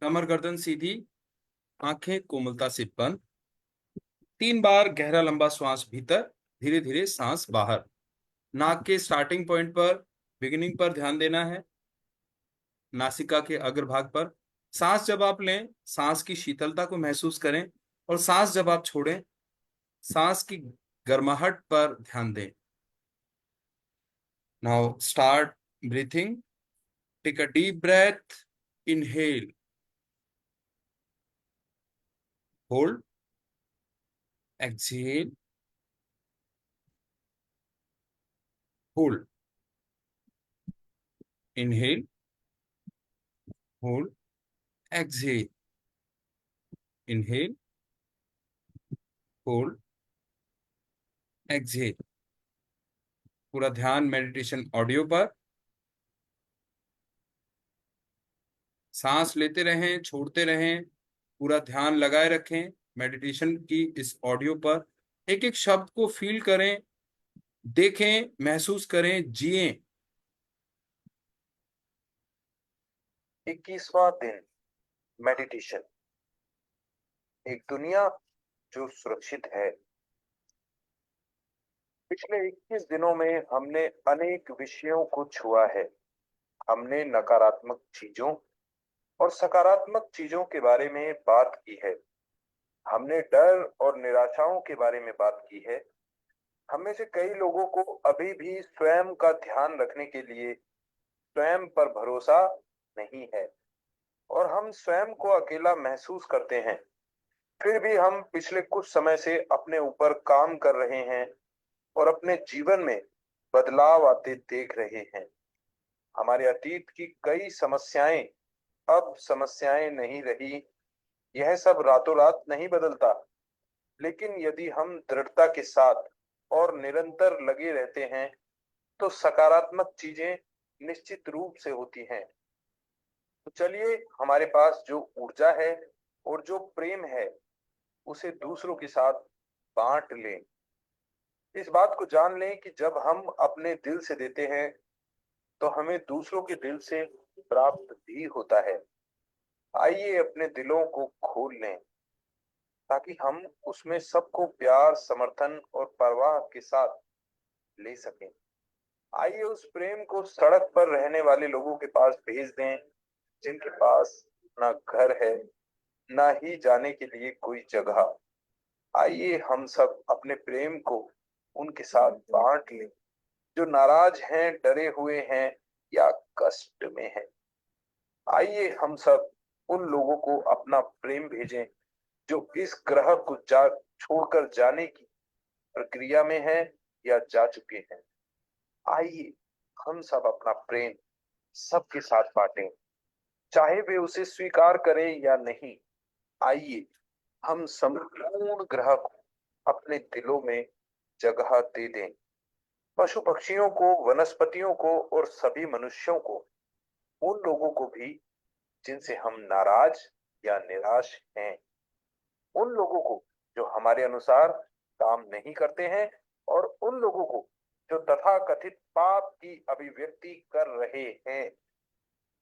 कमर गर्दन सीधी, आंखें कोमलता से बंद। 3 बार गहरा लंबा श्वास भीतर, धीरे धीरे सांस बाहर। नाक के स्टार्टिंग पॉइंट पर, बिगिनिंग पर ध्यान देना है, नासिका के अग्रभाग पर। सांस जब आप लें, सांस की शीतलता को महसूस करें, और सांस जब आप छोड़ें, सांस की गर्माहट पर ध्यान दें। Now start breathing. Take a deep breath, inhale, hold, exhale, hold, inhale, hold, exhale, inhale, hold, exhale. पूरा ध्यान मेडिटेशन ऑडियो पर, सांस लेते रहें, छोड़ते रहें, पूरा ध्यान लगाए रखें मेडिटेशन की इस ऑडियो पर। एक एक शब्द को फील करें, देखें, महसूस करें, जिएं। 21वां दिन मेडिटेशन। एक दुनिया जो सुरक्षित है। पिछले 21 दिनों में हमने अनेक विषयों को छुआ है। हमने नकारात्मक चीजों और सकारात्मक चीजों के बारे में बात की है। हमने डर और निराशाओं के बारे में बात की है। हम में से कई लोगों को अभी भी स्वयं का ध्यान रखने के लिए स्वयं पर भरोसा नहीं है और हम स्वयं को अकेला महसूस करते हैं। फिर भी हम पिछले कुछ समय से अपने ऊपर काम कर रहे हैं और अपने जीवन में बदलाव आते देख रहे हैं। हमारे अतीत की कई समस्याएं अब समस्याएं नहीं रही। यह सब रातों रात नहीं बदलता, लेकिन यदि हम दृढ़ता के साथ और निरंतर लगे रहते हैं तो सकारात्मक चीजें निश्चित रूप से होती हैं। तो चलिए, हमारे पास जो ऊर्जा है और जो प्रेम है उसे दूसरों के साथ बांट लें। इस बात को जान लें कि जब हम अपने दिल से देते हैं तो हमें दूसरों के दिल से प्राप्त भी होता है। आइए अपने दिलों को खोल लें ताकि हम उसमें सबको प्यार, समर्थन और परवाह के साथ ले सकें। आइए उस प्रेम को सड़क पर रहने वाले लोगों के पास भेज दें जिनके पास ना घर है, ना ही जाने के लिए कोई जगह। आइए हम सब अपने प्रेम को उनके साथ बांट लें जो नाराज हैं, डरे हुए हैं या कष्ट में हैं। आइए हम सब उन लोगों को अपना प्रेम भेजें जो इस ग्रह को छोड़कर जाने की प्रक्रिया में हैं या जा चुके हैं। आइए हम सब अपना प्रेम सबके साथ बांटें, चाहे वे उसे स्वीकार करें या नहीं। आइए हम संपूर्ण ग्रह को अपने दिलों में जगह दे दें। पशु पक्षियों को, वनस्पतियों को और सभी मनुष्यों को, उन लोगों को भी जिनसे हम नाराज या निराश हैं, उन लोगों को जो हमारे अनुसार काम नहीं करते हैं और उन लोगों को जो तथाकथित पाप की अभिव्यक्ति कर रहे हैं।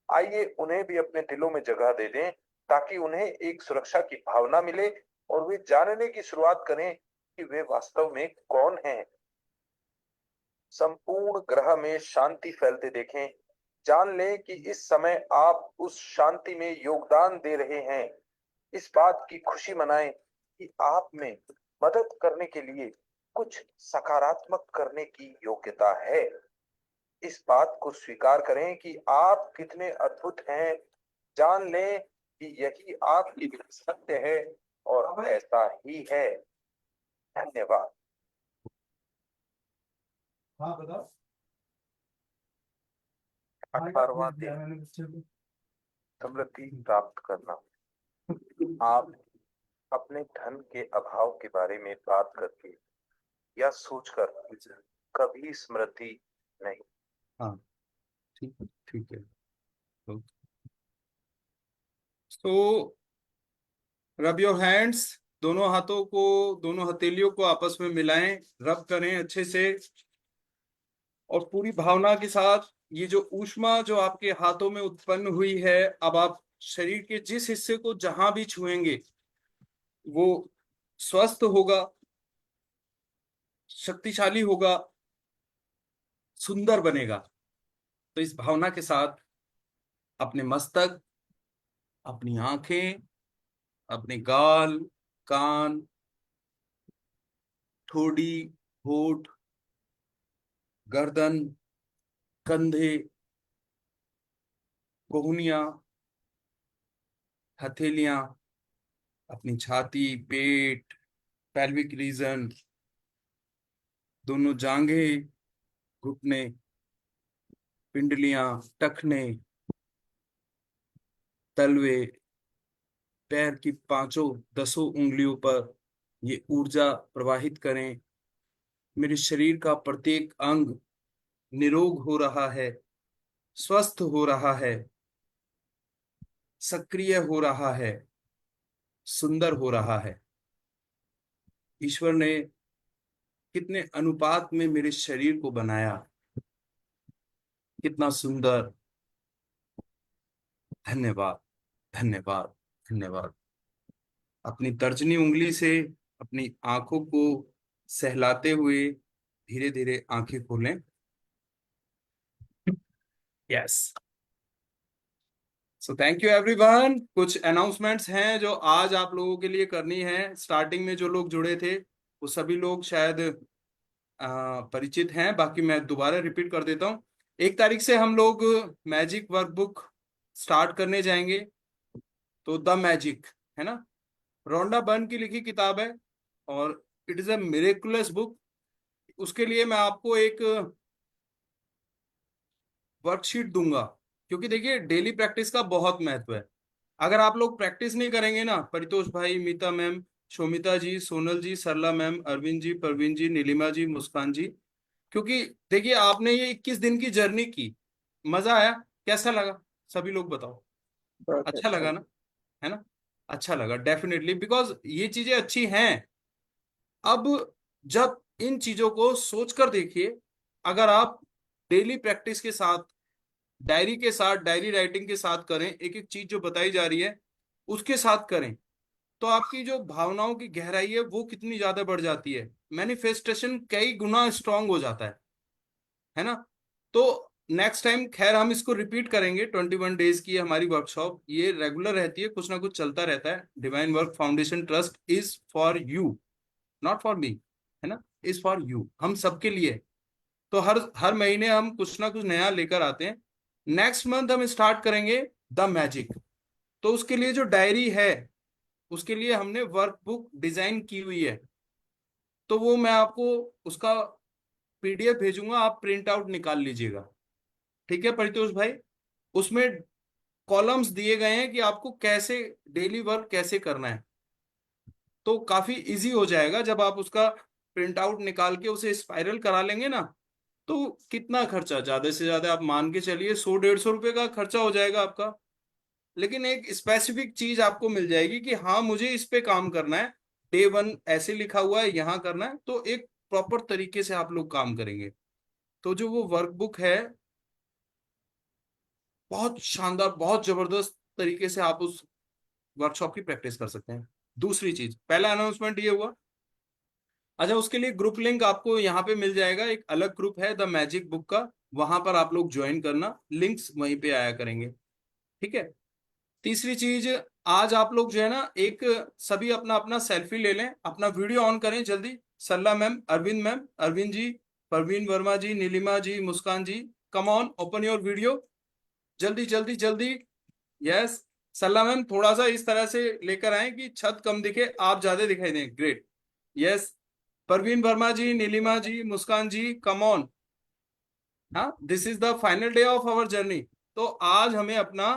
आइए उन्हें भी अपने दिलों में जगह दे दें ताकि उन्हें एक सुरक्षा की भावना मिले और वे जानने की शुरुआत करें कि वे वास्तव में कौन हैं। संपूर्ण ग्रह में शांति फैलते देखें। जान लें कि इस समय आप उस शांति में योगदान दे रहे हैं। इस बात की खुशी मनाएं कि आप में मदद करने के लिए कुछ सकारात्मक करने की योग्यता है। इस बात को स्वीकार करें कि आप कितने अद्भुत हैं। जान लें कि यही आपके लिए सत्य है और ऐसा ही है। धन्यवाद। हाँ बताओ। 18वां दिन समृद्धि प्राप्त करना। आप अपने धन के अभाव के बारे में बात करके या सोचकर कभी समृद्धि नहीं। हाँ, ठीक है। तो रब योर हैंड्स, दोनों हाथों को, दोनों हथेलियों को आपस में मिलाएं, रब करें अच्छे से और पूरी भावना के साथ। ये जो ऊष्मा जो आपके हाथों में उत्पन्न हुई है, अब आप शरीर के जिस हिस्से को जहां भी छुएंगे वो स्वस्थ होगा, शक्तिशाली होगा, सुंदर बनेगा। तो इस भावना के साथ अपने मस्तक, अपनी आंखें, अपने गाल, कान, ठोड़ी, होठ, गर्दन, कंधे, कोहनियां, हथेलियां, अपनी छाती, पेट, पेल्विक रीजन, दोनों जांघें, घुटने, पिंडलियां, टखने, तलवे, पैर की 5 10 उंगलियों पर ये ऊर्जा प्रवाहित करें। मेरे शरीर का प्रत्येक अंग निरोग हो रहा है, स्वस्थ हो रहा है, सक्रिय हो रहा है, सुंदर हो रहा है। ईश्वर ने कितने अनुपात में मेरे शरीर को बनाया, कितना सुंदर। धन्यवाद, धन्यवाद, धन्यवाद। अपनी तर्जनी उंगली से अपनी आंखों को सहलाते हुए धीरे धीरे आंखें खोलें। Yes, so thank you everyone. कुछ अनाउंसमेंट्स हैं जो आज आप लोगों के लिए करनी है। स्टार्टिंग में जो लोग जुड़े थे वो सभी लोग शायद परिचित हैं, बाकी मैं दोबारा रिपीट कर देता हूँ। 1 तारीख से हम लोग मैजिक वर्कबुक स्टार्ट करने जाएंगे। तो द मैजिक है ना, रोंडा बर्न की लिखी किताब है और it is a miraculous book. उसके लिए मैं आपको एक वर्कशीट दूंगा, क्योंकि देखिए डेली प्रैक्टिस का बहुत महत्व है। अगर आप लोग प्रैक्टिस नहीं करेंगे ना, परितोष भाई, मीता मैम, शोमिता जी, सोनल जी, सरला मैम, अरविंद जी, परवीन जी, नीलिमा जी, मुस्कान जी, क्योंकि देखिए आपने ये 21 दिन की जर्नी की, मजा आया? कैसा लगा? सभी लोग बताओ। बहुत अच्छा अच्छा। लगा ना? है ना? अच्छा लगा डेफिनेटली, बिकॉज ये चीजें अच्छी हैं। अब जब इन चीजों को सोच कर देखिए, अगर आप डेली प्रैक्टिस के साथ, डायरी के साथ, डायरी राइटिंग के साथ करें, एक एक चीज जो बताई जा रही है उसके साथ करें, तो आपकी जो भावनाओं की गहराई है वो कितनी ज्यादा बढ़ जाती है। मैनिफेस्टेशन कई गुना स्ट्रांग हो जाता है ना? तो नेक्स्ट टाइम खैर हम इसको रिपीट करेंगे। 21 डेज की हमारी वर्कशॉप, ये रेगुलर रहती है, कुछ ना कुछ चलता रहता है। Divine work foundation trust is for you, not for me, है ना, इज फॉर यू, हम सबके लिए। तो हर हर महीने हम कुछ ना कुछ नया लेकर आते हैं। नेक्स्ट मंथ हम स्टार्ट करेंगे द मैजिक। तो उसके लिए जो डायरी है, उसके लिए हमने वर्कबुक डिजाइन की हुई है। तो वो मैं आपको उसका पीडीएफ भेजूंगा, आप प्रिंट आउट निकाल लीजिएगा। ठीक है परितोष भाई? उसमें कॉलम्स दिए गए हैं कि आपको कैसे डेली वर्क कैसे करना है। तो काफी इजी हो जाएगा जब आप उसका प्रिंट आउट निकाल के उसे स्पाइरल करा लेंगे ना। तो कितना खर्चा, ज्यादा से ज्यादा आप मान के चलिए 100-150 रुपए का खर्चा हो जाएगा आपका। लेकिन एक स्पेसिफिक चीज आपको मिल जाएगी कि हाँ मुझे इस पे काम करना है, डे 1 ऐसे लिखा हुआ है, यहाँ करना है, तो एक प्रॉपर तरीके से आप लोग काम करेंगे। तो जो वो वर्कबुक है, बहुत शानदार, बहुत जबरदस्त तरीके से आप उस वर्कशॉप की प्रैक्टिस कर सकते हैं। दूसरी चीज, पहला अनाउंसमेंट ये हुआ। अच्छा, उसके लिए ग्रुप लिंक आपको यहाँ पे मिल जाएगा। एक अलग ग्रुप है द मैजिक बुक का, वहां पर आप लोग ज्वाइन करना, लिंक्स वहीं पे आया करेंगे। ठीक है? तीसरी चीज, आज आप लोग जो है ना, एक सभी अपना अपना सेल्फी ले लें, अपना वीडियो ऑन करें जल्दी। Salla ma'am, Arvind ji, Parveen Verma ji, Neelima ji, Muskan ji, come on, open your video, जल्दी जल्दी जल्दी। यस, सल्ला मैम थोड़ा सा इस तरह से लेकर आए कि छत कम दिखे, आप ज्यादा दिखाई दें। Great. Yes, Parveen Verma ji, Neelima ji, Muskan ji, come on. हाँ, this is the final day of our journey. तो आज हमें अपना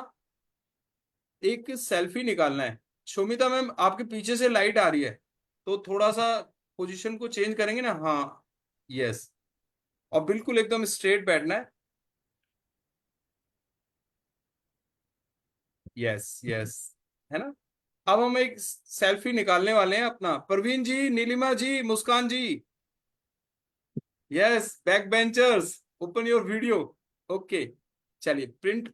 एक सेल्फी निकालना है। शोमिता मैम, आपके पीछे से लाइट आ रही है, तो थोड़ा सा पोजीशन को चेंज करेंगे ना? हाँ, यस, और बिल्कुल एकदम स्ट्रेट बैठना है। यस यस, है ना? अब हम एक सेल्फी निकालने वाले हैं अपना। Parveen ji, Neelima ji, Muskan ji, yes, back benchers, open your video. Okay, चलिए प्रिंट।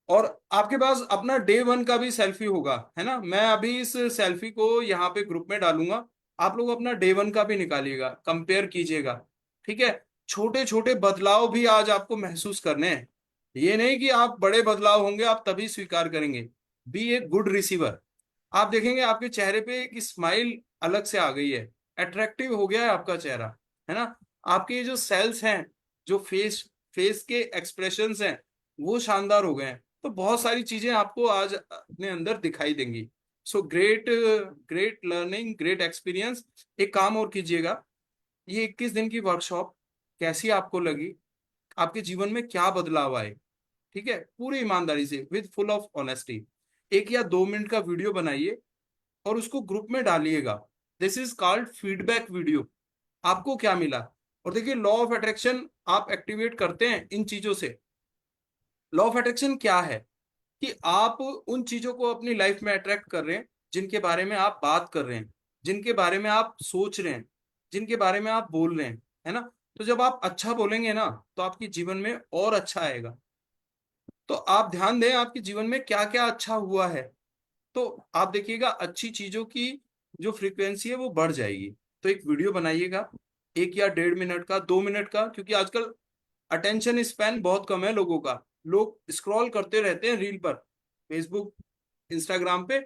और आपके पास अपना डे 1 का भी सेल्फी होगा, है ना? मैं अभी इस सेल्फी को यहाँ पे ग्रुप में डालूंगा, आप लोग अपना डे 1 का भी निकालिएगा, कंपेयर कीजिएगा। ठीक है? छोटे छोटे बदलाव भी आज आपको महसूस करने हैं। ये नहीं कि आप बड़े बदलाव होंगे आप तभी स्वीकार करेंगे। Be a good receiver. आप देखेंगे आपके चेहरे पे एक स्माइल अलग से आ गई है, अट्रैक्टिव हो गया है आपका चेहरा, है ना? आपके जो सेल्स हैं, जो फेस फेस के एक्सप्रेशंस हैं, वो शानदार हो गए हैं। तो बहुत सारी चीजें आपको आज अपने अंदर दिखाई देंगी। So great, great learning, great experience. एक काम और कीजिएगा, ये 21 दिन की वर्कशॉप कैसी आपको लगी, आपके जीवन में क्या बदलाव आए? ठीक है? पूरी ईमानदारी से, विद फुल ऑफ ऑनेस्टी, 1 या 2 मिनट का वीडियो बनाइए, और उसको ग्रुप में डालिएगा। This is called feedback video. आपको क्या मिला? और देखिए, लॉ ऑफ अट्रैक्शन आप एक्टिवेट करते हैं इन चीजों से। लॉ ऑफ अट्रैक्शन क्या है? कि आप उन चीजों को अपनी लाइफ में अट्रैक्ट कर रहे हैं जिनके बारे में आप बात कर रहे हैं, जिनके बारे में आप सोच रहे हैं, जिनके बारे में आप बोल रहे हैं, है ना? तो जब आप अच्छा बोलेंगे ना, तो आपके जीवन में और अच्छा आएगा। तो आप ध्यान दें आपके जीवन में क्या क्या अच्छा हुआ है, तो आप देखिएगा अच्छी चीजों की जो फ्रीक्वेंसी है वो बढ़ जाएगी। तो एक वीडियो बनाइएगा, 1 या 1.5 मिनट का, 2 मिनट का, क्योंकि आजकल अटेंशन स्पैन बहुत कम है लोगों का। लोग स्क्रॉल करते रहते हैं रील पर, फेसबुक, इंस्टाग्राम पे,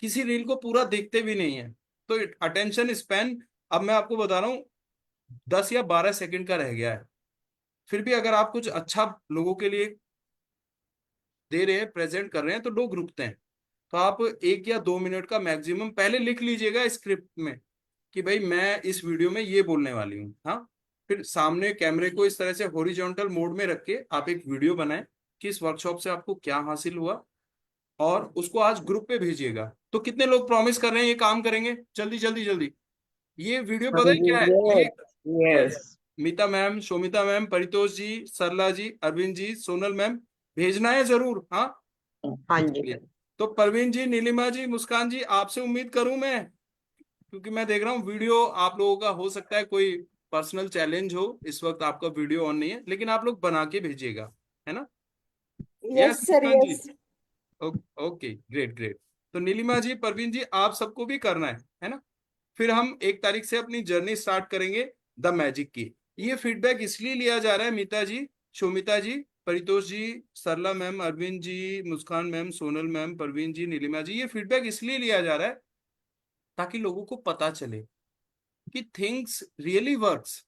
किसी रील को पूरा देखते भी नहीं है। तो अटेंशन स्पैन, अब मैं आपको बता रहा हूँ, 10 या 12 सेकंड का रह गया है। फिर भी अगर आप कुछ अच्छा लोगों के लिए दे रहे हैं, प्रेजेंट कर रहे हैं, तो लोग रुकते हैं। तो आप 1 या 2 मिनट का मैक्सिमम पहले लिख लीजिएगा स्क्रिप्ट में कि भाई मैं इस वीडियो में ये बोलने वाली हूँ। हाँ, फिर सामने कैमरे को इस तरह से हॉरिजॉन्टल मोड में रख के आप एक वीडियो बनाएं कि इस वर्कशॉप से आपको क्या हासिल हुआ, और उसको आज ग्रुप पे भेजिएगा। तो कितने लोग प्रॉमिस कर रहे हैं ये काम करेंगे? जल्दी जल्दी जल्दी। ये वीडियो हाँ पता है जी, क्या है? ये यस यस, यस। मीता मैम, शोमिता मैम, परितोष जी, सरला जी, अरविंद जी, सोनल मैम, भेजना है जरूर। हाँ, हाँ जी चलिए। तो परवीन जी, नीलिमा जी, मुस्कान जी, आपसे उम्मीद करूं मैं, क्योंकि मैं देख रहा हूँ वीडियो आप लोगों का, हो सकता है कोई पर्सनल चैलेंज हो, इस वक्त आपका वीडियो ऑन नहीं है, लेकिन आप लोग बना के भेजिएगा, है ना? यस यस सर मुस्कान ji. Yes. Okay, great great. तो नीलिमा जी, परवीन जी, आप सबको भी करना है ना? फिर हम 1 तारीख से अपनी जर्नी स्टार्ट करेंगे द मैजिक की। ये फीडबैक इसलिए लिया जा रहा है, मीता जी, शोमिता जी, परितोष जी, सरला मैम, अरविंद जी, मुस्कान मैम, सोनल मैम, परवीन जी, नीलिमा जी, ये फीडबैक इसलिए लिया जा रहा है ताकि लोगों को पता चले कि थिंग्स रियली वर्क्स,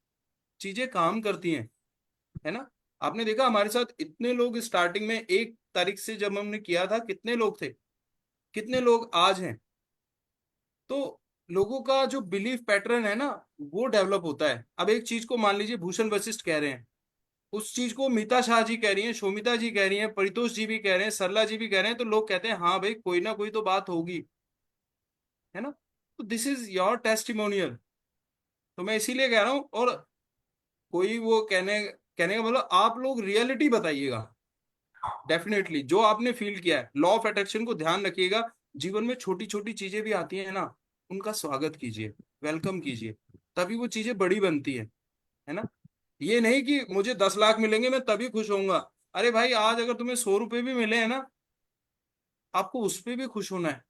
चीजें काम करती हैं, है ना? आपने देखा हमारे साथ इतने लोग स्टार्टिंग में 1 तारीख से जब हमने किया था, कितने लोग थे, कितने लोग आज हैं। तो लोगों का जो बिलीफ पैटर्न है ना, वो डेवलप होता है। अब एक चीज को मान लीजिए भूषण वशिष्ठ कह रहे हैं, उस चीज को मीता शाह जी कह रही हैं, शोमिता जी कह रही हैं, परितोष जी भी कह रहे हैं, सरला जी भी कह रहे हैं, तो लोग कहते हैं हाँ भाई कोई ना कोई तो बात होगी, है ना? तो दिस इज योर टेस्टिमोनियल। तो मैं इसीलिए कह रहा हूँ। और कोई वो कहने कहने का मतलब, आप लोग रियलिटी बताइएगा, डेफिनेटली जो आपने फील किया है। लॉ ऑफ अट्रैक्शन को ध्यान रखिएगा, जीवन में छोटी छोटी चीजें भी आती हैं ना, उनका स्वागत कीजिए, वेलकम कीजिए, तभी वो चीजें बड़ी बनती है ना? ये नहीं कि मुझे 10 लाख मिलेंगे मैं तभी खुश होऊंगा। अरे भाई, आज अगर तुम्हें 100 रुपए भी मिले हैं ना, आपको उस पे भी खुश होना है।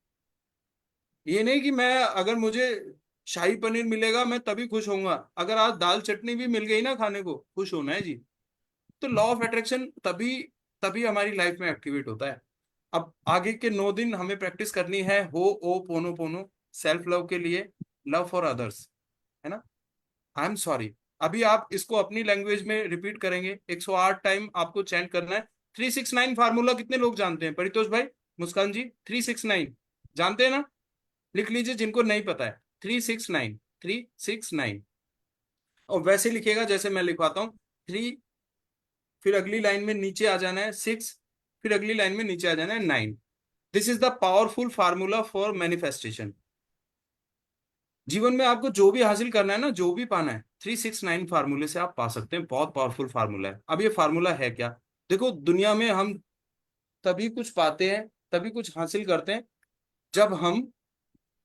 ये नहीं कि मैं, अगर मुझे शाही पनीर मिलेगा मैं तभी खुश होऊंगा, अगर आज दाल चटनी भी मिल गई ना खाने को, खुश होना है जी। तो लॉ ऑफ अट्रैक्शन तभी तभी हमारी लाइफ में एक्टिवेट होता है। अब आगे के 9 दिन हमें प्रैक्टिस करनी है हो ओ पोनो पोनो, सेल्फ लव के लिए, लव फॉर अदर्स, है ना? I am sorry. अभी आप इसको अपनी लैंग्वेज में रिपीट करेंगे, 108 टाइम आपको चैंट करना है। 369 फार्मूला कितने लोग जानते हैं? परितोष भाई, मुस्कान जी, 369 जानते हैं ना? लिख लीजिए जिनको नहीं पता है, 369, 369। और वैसे लिखिएगा जैसे मैं लिखवाता हूँ, 3, फिर अगली लाइन में नीचे आ जाना है 6, फिर अगली लाइन में नीचे आ जाना है 9। This is the powerful formula for manifestation. जीवन में आपको जो भी हासिल करना है ना, जो भी पाना है, 369 फार्मूले से आप पा सकते हैं। बहुत पावरफुल फार्मूला है। अब ये फार्मूला है क्या? देखो, दुनिया में हम तभी कुछ पाते हैं, तभी कुछ हासिल करते हैं, जब हम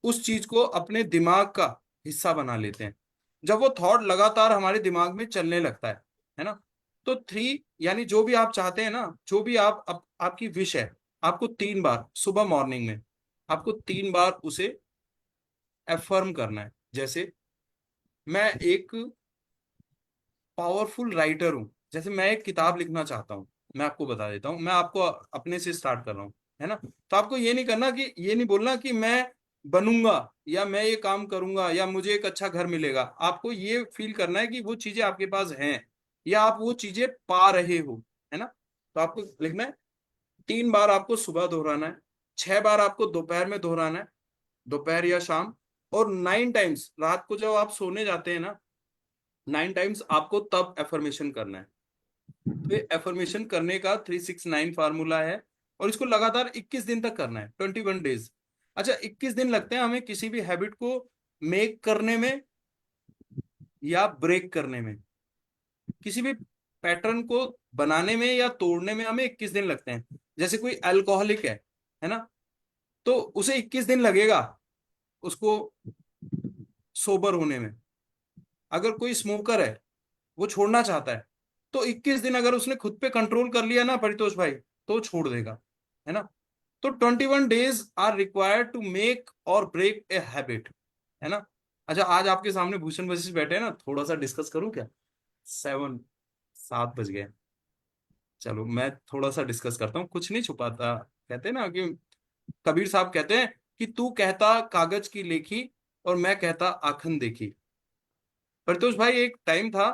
उस चीज को अपने दिमाग का हिस्सा बना लेते हैं, जब वो थॉट लगातार हमारे दिमाग में चलने लगता है ना? तो 3 यानी जो भी आप चाहते हैं ना, जो भी आपकी विश है, आपको 3 बार सुबह मॉर्निंग में, आपको 3 बार उसे एफर्म करना है। जैसे मैं एक पावरफुल राइटर हूँ, जैसे मैं एक किताब लिखना चाहता हूँ, मैं आपको बता देता हूँ, मैं आपको अपने से स्टार्ट कर रहा हूँ, है ना? तो आपको ये नहीं करना कि, ये नहीं बोलना कि मैं बनूंगा, या मैं ये काम करूंगा, या मुझे एक अच्छा घर मिलेगा। आपको ये फील करना है कि वो चीजें आपके पास हैं, या आप वो चीजें पा रहे हो, है ना? तो आपको लिखना है, 3 बार आपको सुबह दोहराना है, 6 बार आपको दोपहर में दोहराना है, दोपहर या शाम, और 9 टाइम्स रात को जब आप सोने जाते हैं ना, 9 टाइम्स आपको तब एफर्मेशन करना है। तो ये एफर्मेशन करने का 369 फार्मूला है, और इसको लगातार 21 दिन तक करना है, 21 डेज। अच्छा, 21 दिन लगते हैं हमें किसी भी हैबिट को मेक करने में या ब्रेक करने में। किसी भी पैटर्न को बनाने में या तोड़ने में हमें 21 दिन लगते हैं। जैसे कोई अल्कोहलिक है ना, तो उसे 21 दिन लगेगा उसको सोबर होने में। अगर कोई स्मोकर है, वो छोड़ना चाहता है, तो 21 दिन अगर उसने खुद पे कंट्रोल कर लिया ना परितोष भाई, तो वो छोड़ देगा, है ना। तो 21 days are required to make और ब्रेक ए हैबिट, है ना। अच्छा, आज आपके सामने भूषण वशिष्ठ बैठे हैं ना, थोड़ा सा डिस्कस करूं क्या? 7 बज गए। चलो मैं थोड़ा सा डिस्कस करता हूँ, कुछ नहीं छुपाता। कहते हैं ना कि कबीर साहब कहते हैं कि तू कहता कागज की लेखी और मैं कहता आखन देखी। परितोष भाई, एक टाइम था,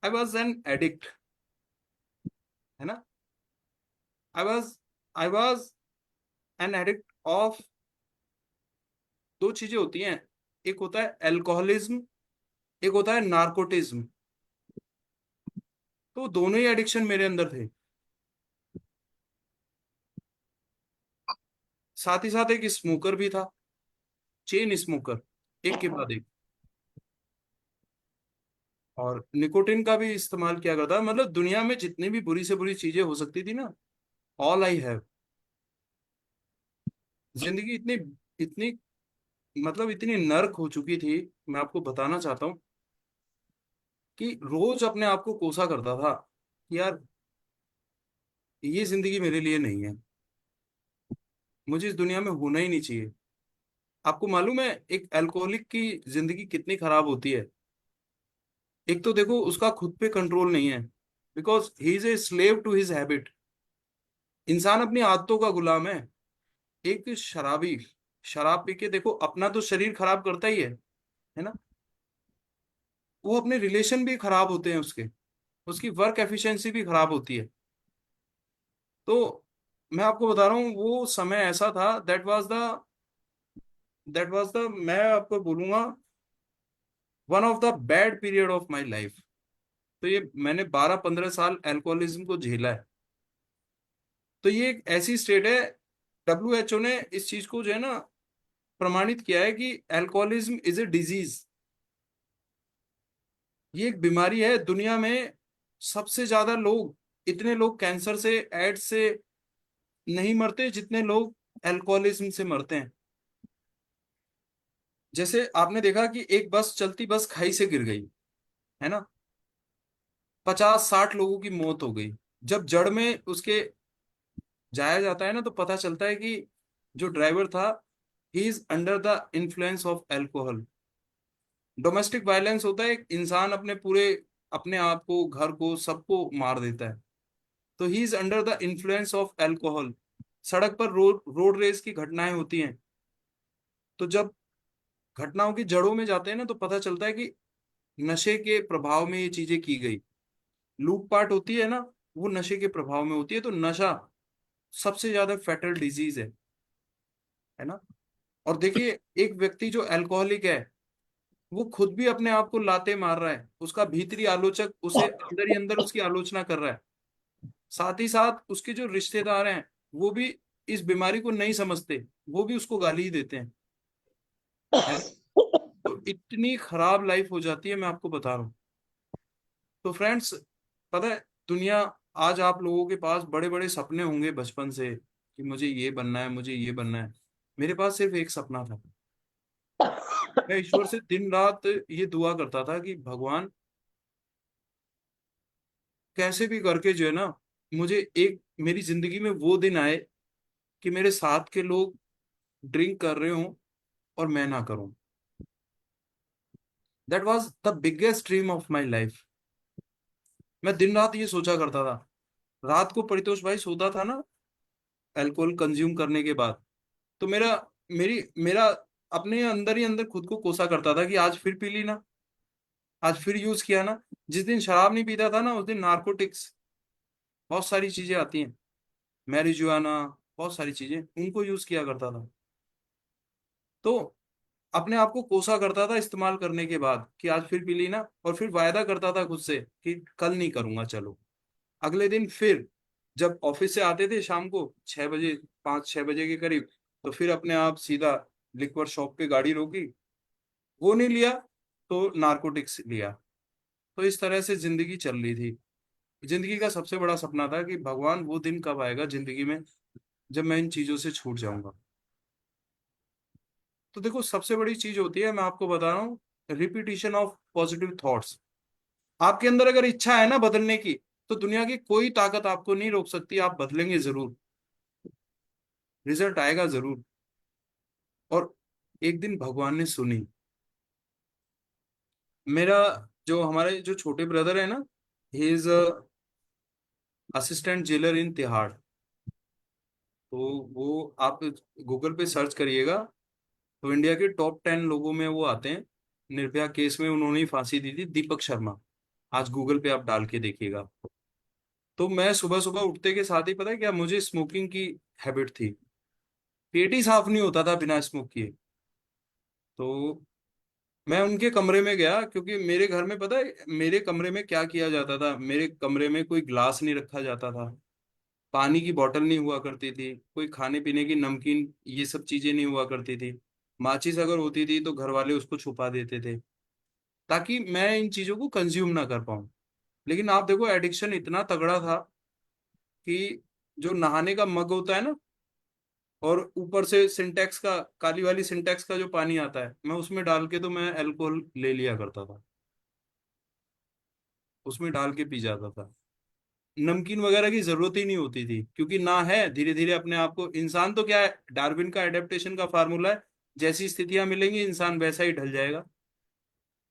आई वॉज एन एडिक्ट, है ना। I was I was an edict of, दो चीजें होती हैं, एक होता है अल्कोहलिज्म, एक होता है नार्कोटिज्म। तो दोनों ही एडिक्शन मेरे अंदर थे। साथ ही साथ एक स्मोकर भी था, चेन स्मोकर, एक के बाद एक। और निकोटिन का भी इस्तेमाल किया करता, मतलब दुनिया में जितनी भी बुरी से बुरी चीजें हो सकती थी ना, ऑल आई हैव। जिंदगी इतनी इतनी मतलब इतनी नर्क हो चुकी थी, मैं आपको बताना चाहता हूँ कि रोज अपने आप को कोसा करता था कि यार ये जिंदगी मेरे लिए नहीं है, मुझे इस दुनिया में होना ही नहीं चाहिए। आपको मालूम है एक अल्कोहलिक की जिंदगी कितनी खराब होती है? एक तो देखो, उसका खुद पे कंट्रोल नहीं है, because he is a slave to his habit. इंसान अपनी आदतों का गुलाम है। एक शराबी शराब पी के देखो अपना तो शरीर खराब करता ही है ना, वो अपने रिलेशन भी खराब होते हैं उसके, उसकी वर्क एफिशिएंसी भी खराब होती है। तो मैं आपको बता रहा हूँ, वो समय ऐसा था, दैट वाज द मैं आपको बोलूंगा one of the bad period of my life. तो ये मैंने 12-15 साल अल्कोहलिज्म को झेला है। तो ये एक ऐसी स्टेट है, WHO ने इस चीज को जो है ना प्रमाणित किया है कि अल्कोहलिज्म इज ए डिजीज। ये एक बीमारी है। दुनिया में सबसे ज्यादा लोग, इतने लोग कैंसर से, एड्स से नहीं मरते जितने लोग अल्कोहलिज्म से मरते हैं। जैसे आपने देखा कि एक बस, चलती बस खाई से गिर गई, है ना, 50-60 लोगों की मौत हो गई। जब जड़ में उसके जाया जाता है ना, तो पता चलता है कि जो ड्राइवर था, he is under the influence of alcohol. Domestic violence होता है, एक इंसान अपने आप को, घर को, सबको मार देता है। तो he is under the influence of alcohol. सड़क पर रोड रोड रेस की घटनाएं होती हैं, तो जब घटनाओं की जड़ों में जाते हैं ना, तो पता चलता है कि नशे के प्रभाव में ये चीजें की गई। लूटपाट होती है ना, वो नशे के प्रभाव में होती है। तो नशा सबसे ज्यादा फैटल डिजीज है ना। और देखिए, एक व्यक्ति जो अल्कोहलिक है, वो खुद भी अपने आप को लाते मार रहा है, उसका भीतरी आलोचक उसे अंदर ही अंदर उसकी आलोचना कर रहा है। साथ ही साथ उसके जो रिश्तेदार हैं, वो भी इस बीमारी को नहीं समझते, वो भी उसको गाली ही देते हैं, है ना। तो इतनी खराब लाइफ हो जाती है, मैं आपको बता रहा हूँ। तो फ्रेंड्स, पता है, दुनिया, आज आप लोगों के पास बड़े बड़े सपने होंगे बचपन से कि मुझे ये बनना है, मुझे ये बनना है। मेरे पास सिर्फ एक सपना था। मैं ईश्वर से दिन रात ये दुआ करता था कि भगवान, कैसे भी करके जो है ना, मुझे एक मेरी जिंदगी में वो दिन आए कि मेरे साथ के लोग ड्रिंक कर रहे हों और मैं ना करूं। That was the biggest dream of my life. मैं दिन रात ये सोचा करता था। रात को परितोष भाई सोता था ना, अल्कोहल कंज्यूम करने के बाद, तो मेरा अपने अंदर ही अंदर खुद को कोसा करता था कि आज फिर पी ली ना, आज फिर यूज किया ना। जिस दिन शराब नहीं पीता था ना, उस दिन नार्कोटिक्स, बहुत सारी चीजें आती हैं, मैरिजुआना, बहुत सारी चीजें, उनको यूज किया करता था। तो अपने आप को कोसा करता था इस्तेमाल करने के बाद कि आज फिर पी ली ना, और फिर वायदा करता था खुद से कि कल नहीं करूंगा, चलो। अगले दिन फिर जब ऑफिस से आते थे शाम को 6 बजे, 5-6 बजे के करीब, तो फिर अपने आप सीधा लिक्वर शॉप पे गाड़ी रोकी, वो नहीं लिया तो नारकोटिक्स लिया। तो इस तरह से जिंदगी चल रही थी। जिंदगी का सबसे बड़ा सपना था कि भगवान वो दिन कब आएगा जिंदगी में जब मैं इन चीजों से छूट जाऊंगा। तो देखो, सबसे बड़ी चीज होती है, मैं आपको बता रहा हूँ, रिपीटिशन ऑफ पॉजिटिव थॉट्स। आपके अंदर अगर इच्छा है ना बदलने की, तो दुनिया की कोई ताकत आपको नहीं रोक सकती, आप बदलेंगे जरूर, रिजल्ट आएगा जरूर। और एक दिन भगवान ने सुनी। मेरा जो हमारे जो छोटे ब्रदर है ना, ही इज असिस्टेंट जेलर इन तिहाड़। तो वो आप गूगल पे सर्च करिएगा, तो इंडिया के टॉप 10 लोगों में वो आते हैं। निर्भया केस में उन्होंने ही फांसी दी थी, दीपक शर्मा। आज गूगल पे आप डाल के देखिएगा। तो मैं सुबह सुबह उठते के साथ ही, पता है क्या, मुझे स्मोकिंग की हैबिट थी। पेट ही साफ नहीं होता था बिना स्मोक किए। तो मैं उनके कमरे में गया, क्योंकि मेरे घर में, पता है मेरे कमरे में क्या किया जाता था, मेरे कमरे में कोई ग्लास नहीं रखा जाता था, पानी की बोतल नहीं हुआ करती थी, कोई खाने पीने की नमकीन ये सब चीजें नहीं हुआ करती थी। माचिस अगर होती थी तो घर वाले उसको छुपा देते थे, ताकि मैं इन चीजों को कंज्यूम ना कर पाऊं। लेकिन आप देखो, एडिक्शन इतना तगड़ा था कि जो नहाने का मग होता है ना, और ऊपर से सिंटेक्स का, काली वाली सिंटेक्स का जो पानी आता है, मैं उसमें डाल के तो मैं अल्कोहल ले लिया करता था, उसमें डाल के पी जाता था। नमकीन वगैरह की जरूरत ही नहीं होती थी, क्योंकि ना है, धीरे धीरे अपने आप को, इंसान तो क्या है, डार्विन का एडेप्टेशन का फार्मूला है, जैसी स्थितियां मिलेंगी इंसान वैसा ही ढल जाएगा।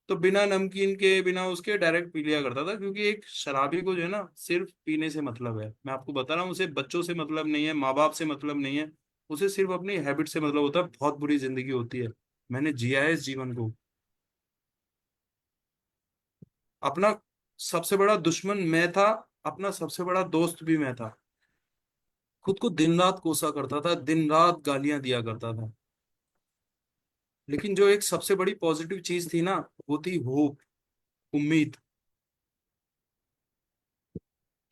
तो बिना नमकीन के, बिना उसके डायरेक्ट पी लिया करता था, क्योंकि एक शराबी को जो है ना, सिर्फ पीने से मतलब है। मैं आपको बता रहा हूँ, उसे बच्चों से मतलब नहीं है, माँ बाप से मतलब नहीं है, उसे सिर्फ अपनी हैबिट से मतलब होता है। बहुत बुरी जिंदगी होती है, मैंने जिया है इस जीवन को। अपना सबसे बड़ा दुश्मन मैं था, अपना सबसे बड़ा दोस्त भी मैं था। खुद को दिन रात कोसा करता था, दिन रात गालियां दिया करता था। लेकिन जो एक सबसे बड़ी पॉजिटिव चीज थी ना, वो थी होप, उम्मीद।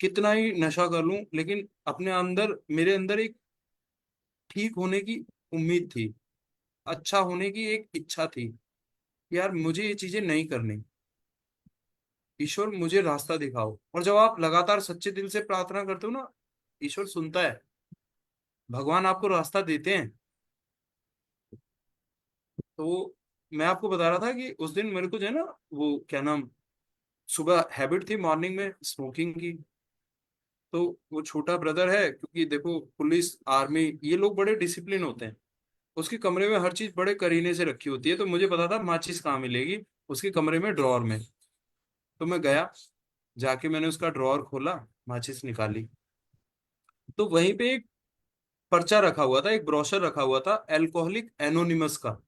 कितना ही नशा कर लूं, लेकिन अपने अंदर, मेरे अंदर एक ठीक होने की उम्मीद थी, अच्छा होने की एक इच्छा थी। यार मुझे ये चीजें नहीं करनी, ईश्वर मुझे रास्ता दिखाओ। और जब आप लगातार सच्चे दिल से प्रार्थना करते हो ना, ईश्वर सुनता है, भगवान आपको रास्ता देते हैं। तो मैं आपको बता रहा था कि उस दिन मेरे को जो है ना, वो क्या नाम, सुबह हैबिट थी मॉर्निंग में स्मोकिंग की। तो वो छोटा ब्रदर है, क्योंकि देखो पुलिस आर्मी ये लोग बड़े डिसिप्लिन होते हैं, उसके कमरे में हर चीज बड़े करीने से रखी होती है। तो मुझे पता था माचिस कहाँ मिलेगी, उसके कमरे में ड्रॉअर में। तो मैं गया, जाके मैंने उसका ड्रॉअर खोला, माचिस निकाली। तो वहीं पे एक पर्चा रखा हुआ था, एक ब्रोशर रखा हुआ था अल्कोहलिक एनोनिमस का।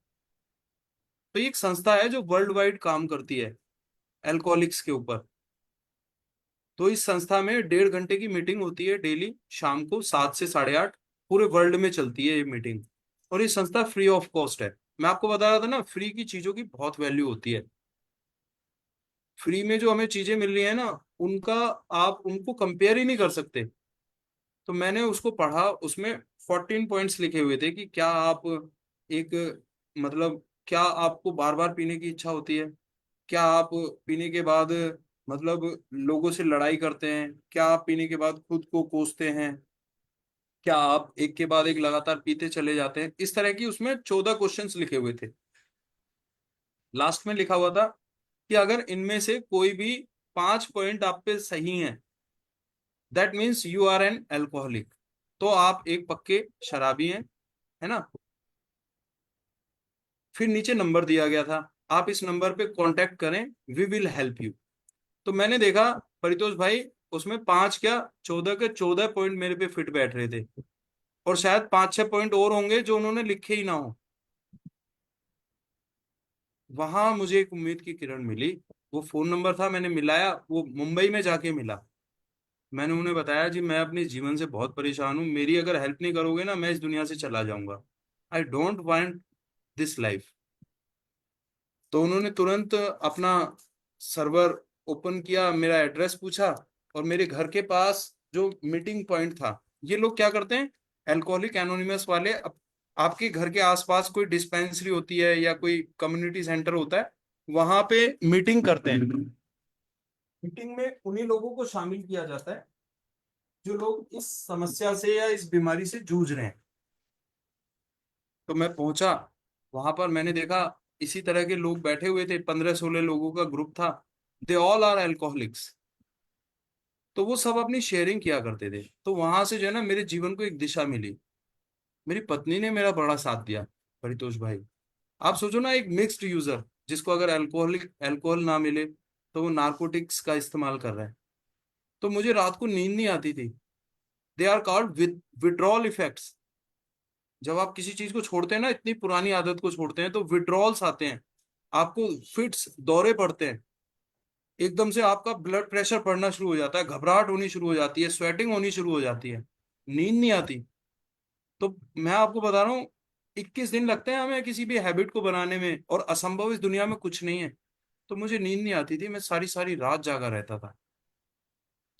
तो ये एक संस्था है जो वर्ल्ड वाइड काम करती है अल्कोहलिक्स के ऊपर। तो इस संस्था में 1.5 घंटे की मीटिंग होती है डेली, शाम को 7 से 8:30। पूरे वर्ल्ड में चलती है ये मीटिंग, और ये संस्था फ्री ऑफ कॉस्ट है। मैं आपको बता रहा था ना, फ्री की चीजों की बहुत वैल्यू होती है। फ्री में जो हमें चीजें मिल रही है ना, उनका, आप उनको कंपेयर ही नहीं कर सकते। तो मैंने उसको पढ़ा, उसमें 14 पॉइंट्स लिखे हुए थे कि क्या आप एक, मतलब क्या आपको बार बार पीने की इच्छा होती है, क्या आप पीने के बाद मतलब लोगों से लड़ाई करते हैं, क्या आप पीने के बाद खुद को कोसते हैं, क्या आप एक के बाद एक लगातार पीते चले जाते हैं। इस तरह की उसमें 14 क्वेश्चंस लिखे हुए थे। लास्ट में लिखा हुआ था कि अगर इनमें से कोई भी 5 पॉइंट आप पे सही हैं, that means you are an alcoholic, तो आप एक पक्के शराबी हैं, है ना। फिर नीचे नंबर दिया गया था, आप इस नंबर पे कांटेक्ट करें, वी विल हेल्प यू। तो मैंने देखा, परितोष भाई, उसमें 5 क्या, 14 के 14 पॉइंट मेरे पे फिट बैठ रहे थे। और शायद 5-6 पॉइंट और होंगे जो उन्होंने लिखे ही ना हो। वहां मुझे एक उम्मीद की किरण मिली। वो फोन नंबर था, मैंने मिलाया, वो मुंबई में जाके मिला। मैंने उन्हें बताया जी, मैं अपने जीवन से बहुत परेशान हूँ, मेरी अगर हेल्प नहीं करोगे ना, मैं इस दुनिया से चला जाऊंगा, I don't want this life. तो उन्होंने तुरंत अपना सर्वर ओपन किया, मेरा एड्रेस पूछा, और मेरे घर के पास जो मीटिंग पॉइंट था, ये लोग क्या करते हैं, अल्कोहलिक एनोनिमस वाले आपके घर के आसपास कोई डिस्पेंसरी होती है या कोई कम्युनिटी सेंटर होता है, वहां पे मीटिंग करते हैं। मीटिंग में उन्हीं लोगों को शामिल किया जाता है जो लोग इस समस्या से या इस बीमारी से जूझ रहे हैं। तो मैं पहुंचा, वहां पर मैंने देखा इसी तरह के लोग बैठे हुए थे, 15-16 लोगों का ग्रुप था। They all are alcoholics. तो वो सब अपनी शेयरिंग किया करते थे। तो वहां से जो है ना, मेरे जीवन को एक दिशा मिली। मेरी पत्नी ने मेरा बड़ा साथ दिया, परितोष भाई। आप सोचो ना, एक मिक्स्ड यूजर जिसको अगर अल्कोहल ना मिले तो वो नारकोटिक्स का इस्तेमाल कर रहा है। तो मुझे रात को नींद नहीं आती थी। They are called withdrawal effects. जब आप किसी चीज को छोड़ते हैं ना, इतनी पुरानी आदत को छोड़ते हैं, तो विड्रॉल्स आते हैं, आपको फिट्स, दौरे पड़ते हैं, एकदम से आपका ब्लड प्रेशर बढ़ना शुरू हो जाता है, घबराहट होनी शुरू हो जाती है, स्वेटिंग होनी शुरू हो जाती है, नींद नहीं आती। तो मैं आपको बता रहा हूँ, 21 दिन लगते हैं हमें किसी भी हैबिट को बनाने में, और असंभव इस दुनिया में कुछ नहीं है। तो मुझे नींद नहीं आती थी, मैं सारी सारी रात जागा रहता था।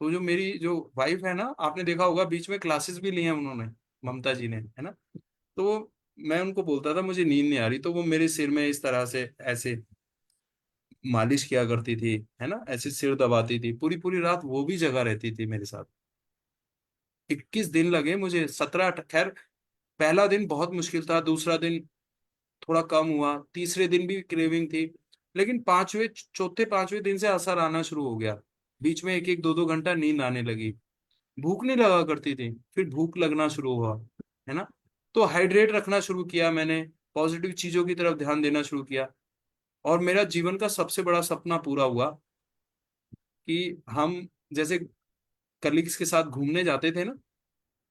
तो जो मेरी जो वाइफ है ना, आपने देखा होगा बीच में क्लासेस भी ली हैं उन्होंने, ममता जी ने, है ना। तो मैं उनको बोलता था मुझे नींद नहीं आ रही, तो वो मेरे सिर में इस तरह से ऐसे मालिश किया करती थी, है ना, ऐसे सिर दबाती थी, पूरी पूरी रात वो भी जगा रहती थी मेरे साथ। 21 दिन लगे मुझे, 17, खैर पहला दिन बहुत मुश्किल था, दूसरा दिन थोड़ा कम हुआ, तीसरे दिन भी क्रेविंग थी, लेकिन चौथे पांचवें दिन से असर आना शुरू हो गया। बीच में एक एक दो दो घंटा नींद आने लगी, भूख नहीं लगा करती थी, फिर भूख लगना शुरू हुआ, है ना। तो हाइड्रेट रखना शुरू किया मैंने, पॉजिटिव चीजों की तरफ ध्यान देना शुरू किया। और मेरा जीवन का सबसे बड़ा सपना पूरा हुआ कि हम जैसे कलीग्स के साथ घूमने जाते थे ना,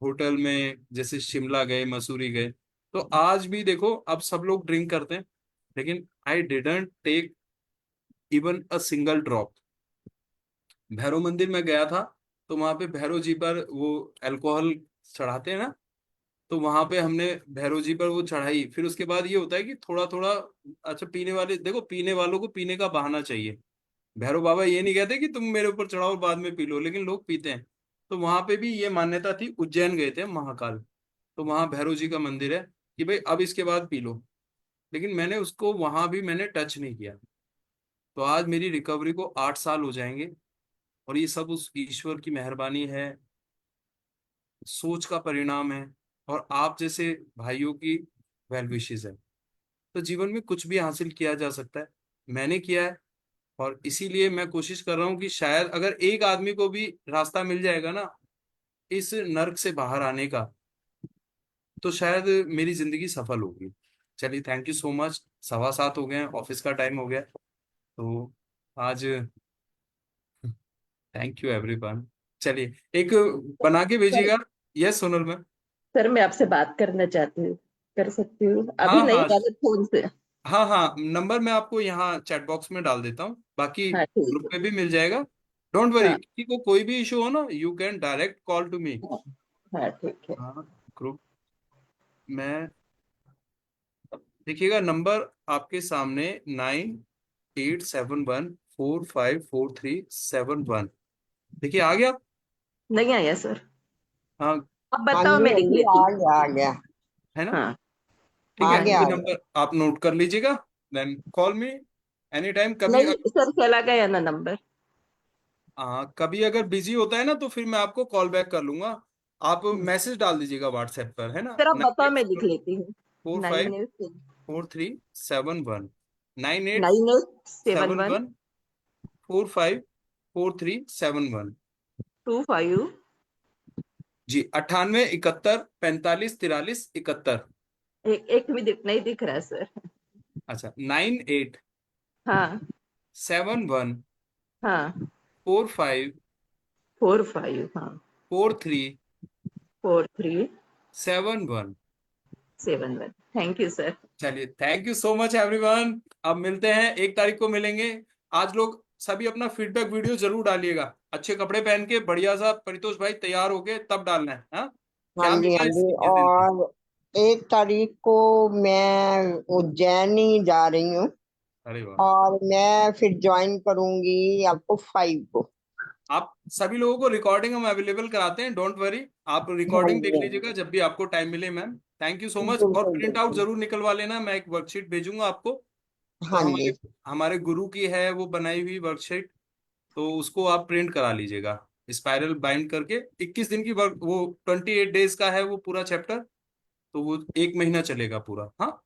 होटल में, जैसे शिमला गए, मसूरी गए, तो आज भी देखो अब सब लोग ड्रिंक करते हैं, लेकिन I didn't take even a single drop. Bhairav मंदिर में गया था, तो वहां पे भैरव जी पर वो अल्कोहल चढ़ाते हैं ना, तो वहां पे हमने भैरव जी पर वो चढ़ाई। फिर उसके बाद ये होता है कि थोड़ा थोड़ा, अच्छा पीने वाले देखो, पीने वालों को पीने का बहाना चाहिए। भैरव बाबा ये नहीं कहते कि तुम मेरे ऊपर चढ़ाओ और बाद में पी लो, लेकिन लोग पीते हैं। तो वहां पे भी ये मान्यता थी, उज्जैन गए थे महाकाल, तो वहां भैरव जी का मंदिर है कि भाई अब इसके बाद पी लो, लेकिन मैंने उसको वहां भी मैंने टच नहीं किया। तो आज मेरी रिकवरी को 8 साल हो जाएंगे, और ये सब उस ईश्वर की मेहरबानी है, सोच का परिणाम है, और आप जैसे भाइयों की वेल विशेस है। तो जीवन में कुछ भी हासिल किया जा सकता है, मैंने किया है। और इसीलिए मैं कोशिश कर रहा हूँ कि शायद अगर एक आदमी को भी रास्ता मिल जाएगा ना इस नर्क से बाहर आने का, तो शायद मेरी जिंदगी सफल होगी। चलिए, थैंक यू सो मच। 7:15 हो गए हैं, ऑफिस का टाइम हो गया, तो आज थैंक यू एवरीवन। चलिए, एक बना के सर, भेजिएगा। Yes Sonal ma'am. सर मैं आपसे बात करना चाहती हूँ, कर सकती हूँ? अभी हाँ नहीं, हाँ, मैंने फोन से। हाँ हाँ, नंबर मैं आपको यहाँ चैट बॉक्स में डाल देता हूँ, बाकी हाँ ठीक ग्रुप है। पे भी मिल जाएगा। डोंट वरी, हाँ किसी को कोई भी इशू हो ना, you can direct call to me. हाँ ठीक है। हाँ, ग्रुप में देखिएगा, नंबर आपके सामने, 9871454371। देखिए आ गया। नहीं आया सर? हाँ, अब हाँ बताओ, जी मैं हाँ लिख जी, लेती आ हूँ। गया आ गया है ना। हाँ ठीक आ है, हाँ गया ये आ गया। नंबर आप नोट कर लीजिएगा, then call me any time. कभी नहीं सर, चला गया ना नंबर। हाँ, कभी अगर बिजी होता है ना, तो फिर मैं आपको कॉल बैक कर लूंगा। आप मैसेज डाल दीजिएगा व्हाट्सएप पर, है ना। सर आप नाइन बताओ, एट मैं लिख लेती हूँ। Four five 98 four three seven one 98 9871 seven one 454371। 25। जी, 98 71 45 43 71। एक एक भी नहीं दिख रहा सर। अच्छा, 98 हाँ 71 हाँ, 45 45, हाँ, 4371। 4371। Thank you sir. चलिए, thank you so much everyone. अब मिलते हैं, 1 तारीख को मिलेंगे। आज लोग सभी अपना फीडबैक वीडियो जरूर डालिएगा, अच्छे कपड़े पहन के बढ़िया सा, परितोष भाई तैयार होके तब डालना है। हाँ, हाँ क्या जी मिला हाँ इस जी। 21 दिन में। और 1 तारीख को मैं उज्जैन जा रही हूँ, अरे वाह। और मैं फिर ज्वाइन करूंगी आपको 5 को। आप सभी लोगों को रिकॉर्डिंग हम अवेलेबल कराते हैं, डोंट वरी, आप हाँ रिकॉर्डिंग जी, देख हाँ लीजिएगा जी, जब भी आपको टाइम मिले ma'am. Thank you so much. और बिल्कुल प्रिंट आउट बिल्कुल। जरूर निकलवा लेना, मैं एक वर्कशीट भेजूंगा आपको। तो हाँ जी, हमारे हमारे गुरु की है वो बनाई हुई वर्कशीट, तो उसको आप प्रिंट करा लीजिएगा स्पाइरल बाइंड करके। 21 दिन की वर्क, वो 28 डेज का है वो पूरा चैप्टर, तो वो 1 महीना चलेगा पूरा। हाँ,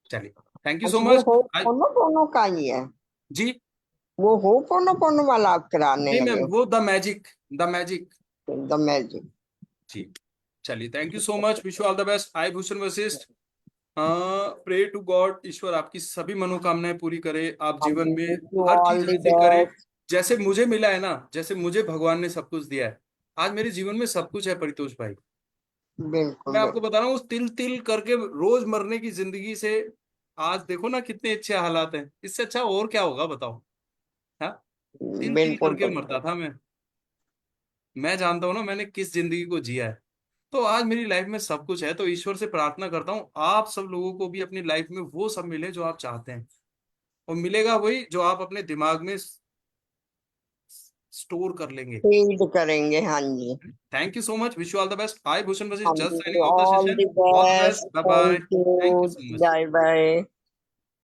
चलिए, थैंक यू सो अच्छा वो मच। हो पोनो का ही है? जी वो हो पोनो वाला आप कराने नहीं लगे मैम, हो? वो the magic, the magic. The magic. जी चलिए, thank you so much, wish you all the best. I Bhushan Vashishtha, pray to God, ईश्वर आपकी सभी मनोकामनाएं पूरी करे, आप हाँ जीवन जी, में विश यू हर ऑल चीज द ऐसी करे बेस्ट। जैसे मुझे मिला है ना, जैसे मुझे भगवान ने सब कुछ दिया है। आज मेरे जीवन में सब कुछ है परितोष भाई। बिल्कुल मैं आपको बिल्कुल। बता रहा हूँ, उस तिल तिल करके रोज मरने की जिंदगी से आज देखो ना कितने अच्छे हालात हैं। इससे अच्छा और क्या होगा बताओ। हाँ, तिल तिल बिल्कुल करके मरता बिल्कुल। था मैं जानता हूँ ना मैंने किस जिंदगी को जिया है। तो आज मेरी लाइफ में सब कुछ है, तो ईश्वर से प्रार्थना करता हूँ आप सब लोगों को भी अपनी लाइफ में वो सब मिले जो आप चाहते हैं, और मिलेगा वही जो आप अपने दिमाग में स्टोर कर लेंगे। फील्ड करेंगे, हाँ जी। Thank you so much, wish you all the best. I Bhushan Vashishtha हाँ जस्ट जी, signing off the all session. The all the best, best, bye bye, thank thank you, you so much. Bye bye.